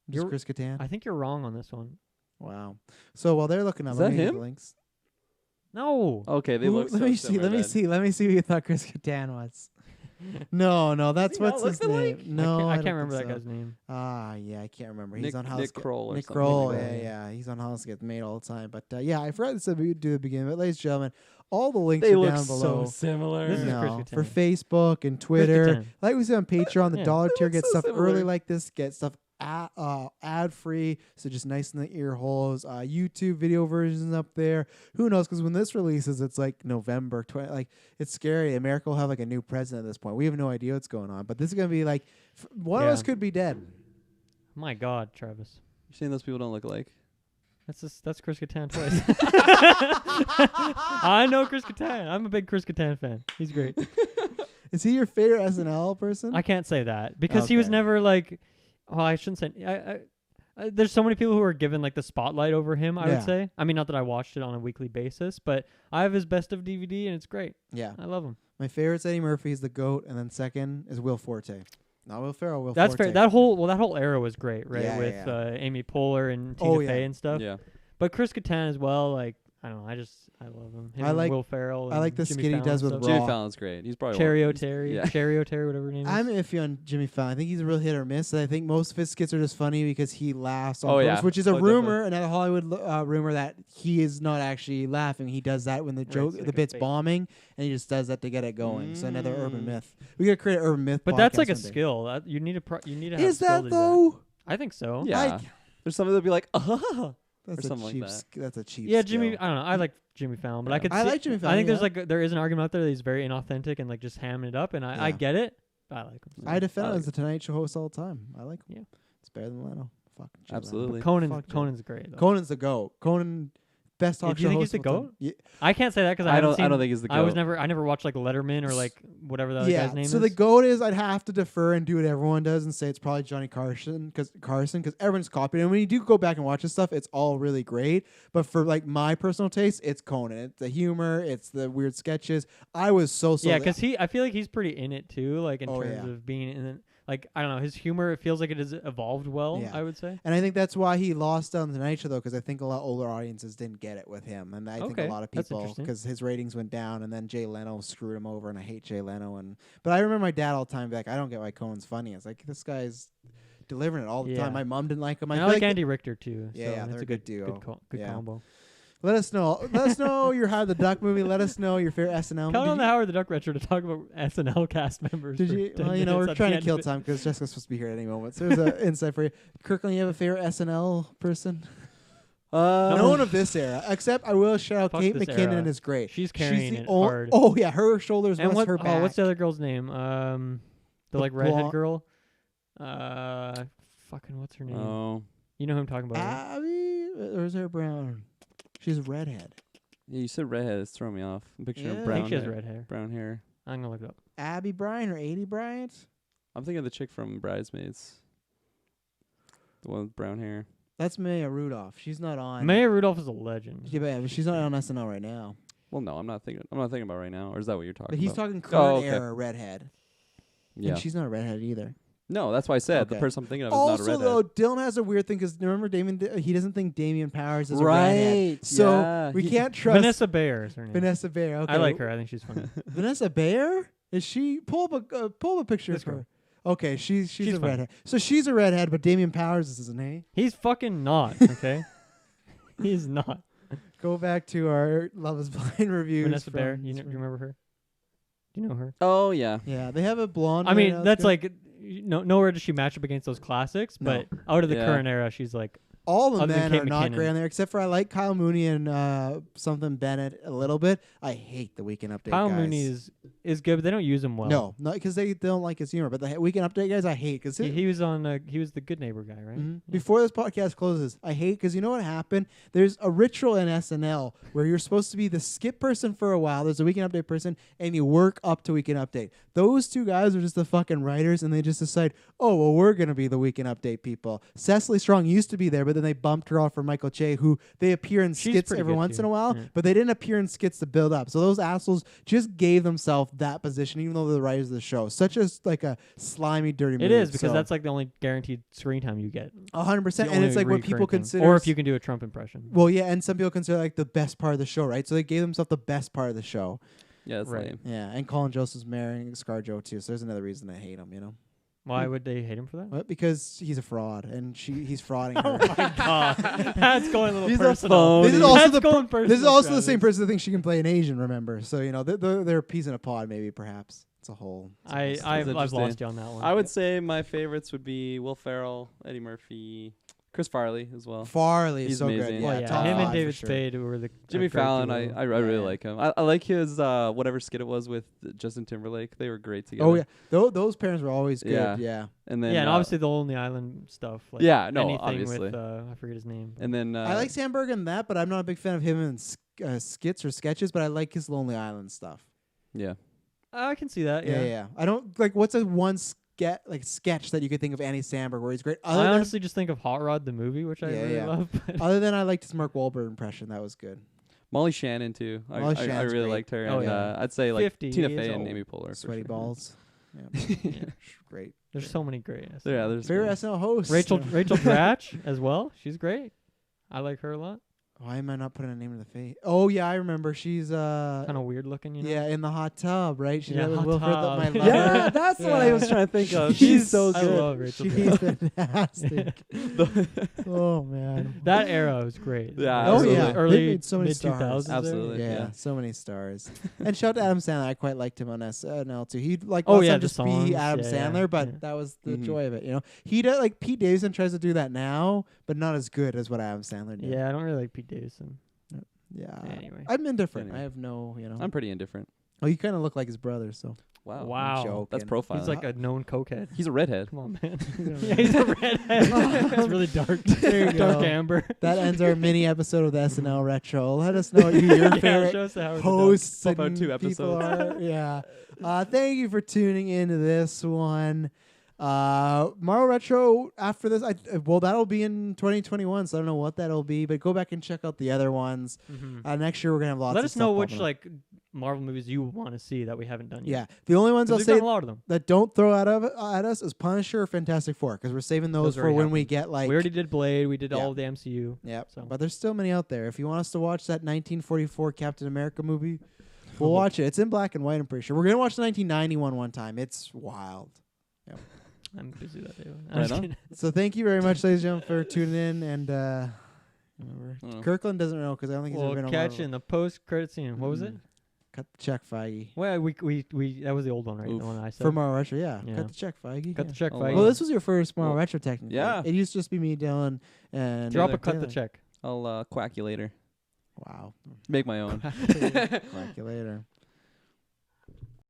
Just You're- Chris Kattan. I think you're wrong on this one. Wow. So while they're looking up, Is let that me get him? the links. No. Okay, they Ooh, look. let so me see. similar Let me then. see. Let me see who you thought Chris Kattan was. No, that's he not what's look his alike? name. No, I don't can't remember think that so. guy's name. Yeah, I can't remember. He's Nick- on House. Nick Kroll or Nick something. Kroll, Nick yeah, Kroll. yeah. He's on House Gets Made all the time. But yeah, I forgot to do the beginning. But ladies and gentlemen, all the links They are look down below. so similar. This is Chris No, Kattan. for Facebook and Chris Twitter. Kattan. Like we said on Patreon, the Yeah. dollar They tier look gets so stuff early similar. like this, get stuff ad free, so just nice in the ear holes. YouTube video versions up there. Who knows? Because when this releases, it's like November 20. Like it's scary. America will have like a new president at this point. We have no idea what's going on. But this is gonna be like one of Yeah. us could be dead. My God, Travis. You're saying those people don't look alike? That's Chris Kattan twice. I know Chris Kattan. I'm a big Chris Kattan fan. He's great. Is he your favorite SNL person? I can't say that because he was Okay. never like. Oh, I shouldn't say. There's so many people who are given like the spotlight over him. I Yeah. would say. I mean, not that I watched it on a weekly basis, but I have his best of DVD and it's great. Yeah. I love him. My favorite's Eddie Murphy. He's the GOAT, and then second is Will Forte. Not Will Ferrell. Will That's Forte. fair. That whole era was great, right? Yeah, With yeah. Amy Poehler and Tina Oh, yeah. Fey and stuff. Yeah. But Chris Kattan as well. Like I don't know. I love him. Him I and like- Will Ferrell. I like and the Jimmy skit he Fallon does with stuff. Raw. Jimmy Fallon's great. He's probably Cherry one- O'Terry. Yeah. Cherry O'Terry, whatever her name is. I'm iffy on Jimmy Fallon. I think he's a real hit or miss. And I think most of his skits are just funny because he laughs on Oh, purpose, yeah. which is a Oh, rumor, another Hollywood rumor that he is not actually laughing. He does that when the joke, so like the a bit's fake. bombing, and he just does that to get it going. So another urban Mm. myth. We gotta create an urban myth. But that's podcast like a one day. skill. That you need to you need to have Is skill that to do though? I think so. Yeah. I- There's somebody that'll be like, That's or a something like cheap. that. That's a cheap. Yeah, skill. Jimmy. I don't know. I like Jimmy Fallon, but I Yeah. could. I see, like Jimmy I Fallon, think there's yeah. like there is an argument out there that he's very inauthentic and like just hamming it up, and I Yeah. get it. But I like him. I defend him like as the Tonight Show host all the time. I like him. Yeah. It's better than Leno. Fucking chill out. Absolutely. But Fuck Jim. Conan's great. Though. Conan's the GOAT. Conan best talk Do show you think host he's the of all GOAT? time. Yeah. I can't say that because I don't think he's the GOAT. I never watched like Letterman or like whatever the other guy's name so is. the GOAT is I'd have to defer and do what everyone does and say it's probably Johnny Carson because everyone's copying. And when you do go back and watch this stuff, it's all really great. But for like my personal taste, it's Conan. It's the humor, it's the weird sketches. I was so yeah, because I feel like he's pretty in it too, like in Oh, terms yeah. of being in it. Like I don't know, his humor. It feels like it has evolved well. Yeah. I would say. And I think that's why he lost on the Tonight Show, though, because I think a lot of older audiences didn't get it with him, and I think a Okay, lot of that's people interesting. because his ratings went down, and then Jay Leno screwed him over, and I hate Jay Leno. But I remember my dad all the time be like, "I don't get why Cohen's funny." It's like this guy's delivering it all the Yeah. time. My mom didn't like him. And I feel like Andy Richter too. Yeah, so yeah, it's they're a a good duo. good Yeah. combo. Let us know. Let us know your Howard the Duck movie. Let us know your favorite SNL. Count Did on the you- Howard the Duck Retro to talk about SNL cast members. Did for you? 10 Well, we're minutes at trying the to end kill of it. time because Jessica's supposed to be here at any moment. So there's an insight for you. Kirklin, you have a favorite SNL person? No one of this era, except I will shout out Fuck Kate this McKinnon era. is great. She's carrying the it ol- hard. Oh yeah, her shoulders And rest her back. what's the other girl's name? The like redhead blonde- girl. Fucking what's her name? Oh, You know who I'm talking about? Right? Abby, or is her brown? She's a redhead. yeah. You said redhead. It's throwing me off. I'm picturing Yeah. I brown. think she has hair. red hair. Brown hair. I'm gonna look it up. Abby Bryant or 80 Bryant? I'm thinking of the chick from Bridesmaids. The one with brown hair. That's Maya Rudolph. She's not on. Maya Rudolph is a legend. Yeah, but she's not on SNL right now. Well, no, I'm not thinking about right now. Or is that what you're talking But he's about? talking current okay. era redhead. Yeah. And she's not a redhead either. No, that's why I said the Okay. person I'm thinking of is not a Also, redhead. though, Dylan has a weird thing because remember, he doesn't think Damian Powers is a redhead. So yeah. we can't trust Vanessa Bayer is her name. Vanessa Bayer. Okay. I like her. I think she's funny. Vanessa Bayer? Is she pull up a picture This of her? girl. Okay, she's a funny. redhead. So she's a redhead, but Damian Powers isn't he? He's fucking not. Okay. He's not. Go back to our Love Is Blind reviews. Vanessa from Bayer. You spring. remember her? Do you know her? Oh yeah. Yeah, they have a blonde. I right mean, now that's good. like nowhere does she match up against those classics, No. but out of the Yeah. current era, she's like all the other than men Kate are not McKinnon. great on there, except for I like Kyle Mooney and something Bennett a little bit. I hate the Weekend Update Kyle guys. Mooney is good, but they don't use him well. No, not because they don't like his humor. But the Weekend Update guys, I hate because He was on. He was the Good Neighbor guy, right? Mhm. Yeah. Before this podcast closes, I hate because you know what happened? There's a ritual in SNL where you're supposed to be the skip person for a while. There's a Weekend Update person, and you work up to Weekend Update. Those two guys are just the fucking writers, and they just decide, oh, well, we're going to be the Weekend Update people. Cecily Strong used to be there, but then they bumped her off for Michael Che, who they appear in She's skits pretty every good, once too. in a while, Yeah. but they didn't appear in skits to build up. So those assholes just gave themselves that position, even though they're the writers of the show. Such a like a slimy, dirty move. It is because So, that's like the only guaranteed screen time you get. 100%. The And it's only like what people recurring thing. consider. or if you can do a Trump impression. Well, yeah, and some people consider like the best part of the show, right? So they gave themselves the best part of the show. Yeah, that's Right. lame. Yeah, and Colin Joseph's marrying ScarJo too, so there's another reason to hate him, you know? Why would they hate him for that? What? Because he's a fraud, and he's frauding Oh her. my god, that's going a little He's a personal. phony. This is also That's the going this is personal, also the same Travis. person that thinks she can play an Asian. Remember, so you know they're peas in a pod, maybe perhaps it's a whole. it's a whole story. I've interesting. lost you on that one. I would say my favorites would be Will Ferrell, Eddie Murphy, Chris Farley as well. Farley is He's so good. amazing. Yeah, Well, yeah, top him five and for David sure. Spade were the Jimmy a great Fallon, duo. I really Yeah. like him. I like his whatever skit it was with Justin Timberlake. They were great together. Oh yeah, those parents were always good. Yeah. Yeah. And then yeah, and obviously the Lonely Island stuff. Like Yeah, no, anything obviously. with I forget his name. and then I like Sandberg in that, but I'm not a big fan of him in skits or sketches. But I like his Lonely Island stuff. yeah. I can see that. Yeah. I don't like what's a one sketch that you could think of Andy Samberg where he's great. I honestly just think of Hot Rod the movie, which I Yeah, really yeah. love. but- other than I liked his Mark Wahlberg impression, that was good. Molly Shannon too. Molly I Shannon's really great. liked her. Oh, and yeah. I'd say like 50 Tina years Fey and old. Amy Poehler. for Sweaty sure. balls. Yeah. Yeah. Great. There's so many great. Yeah, there's Favorite one. SNL host. Rachel Dratch as well. She's great. I like her a lot. Why am I not putting a name in the face? Oh yeah, I remember. She's Kind of weird looking, you know. yeah, in the hot tub, right? She Yeah, did it with hot Wilfred, tub. my lover. Yeah, that's the one I was trying to think of. She's so I good. love Rachel She's Dratch. fantastic. Oh man. That era was great. Yeah, Oh, absolutely. yeah. They Early made so many mid stars. 2000s. there. Absolutely. Yeah, Yeah. so many stars. And shout out to Adam Sandler. I quite liked him on SNL too. He'd like Oh, less yeah, than the just songs. be Adam Yeah, Sandler, yeah, but yeah. that was the Mhm. joy of it. You know, he does like Pete Davidson tries to do that now, but not as good as what Adam Sandler did. Yeah, I don't really like Pete Davidson. Yeah. Anyway. I'm indifferent. Anyway. I have no, you know. I'm pretty indifferent. Oh, you kind of look like his brother, so Wow. Wow. joking. That's profiling. He's like a known cokehead. He's a redhead. Come on, man. Yeah, he's a redhead. It's really dark. There you Dark go. amber. That ends our mini episode of the SNL Retro. Let us know who your Yeah, favorite show us the Howard the Duck. hosts Pump out and 2 people episodes. are. Yeah. Thank you for tuning into this one. Marvel Retro after this, that'll be in 2021, so I don't know what that'll be, but go back and check out the other ones. Mhm. Next year we're gonna have lots Let of us stuff know which popping up. like Marvel movies you want to see that we haven't done yet. Yeah, the only ones 'Cause I'll we've say done a lot of them. that don't throw at us is Punisher or Fantastic Four, because we're saving those for already when we happened. get like. We already did Blade. We did Yeah. all of the MCU. Yep. So. But there's still many out there. If you want us to watch that 1944 Captain America movie, we'll watch it. It's in black and white, I'm pretty sure. We're gonna watch the 1991 one time. It's wild. I'm busy that day. Right on. So thank you very much, ladies and gentlemen, for tuning in. And remember, Oh. Kirkland doesn't know because I don't think he's ever We'll been on catch Marvel. you in the post-credit scene. What was it? Cut the check, Feige. Well, we that was the old one, right? Oof. The one I said. For Marvel Retro, yeah. Yeah. Cut the check, Feige. Cut yeah. the check, Oh, Feige. Well, this was your first Marvel Well, Retro, technically. yeah. It used to just be me, Dylan, and Drop a cut Taylor. the check. I'll quack you later. Wow. Make my own. Calculator.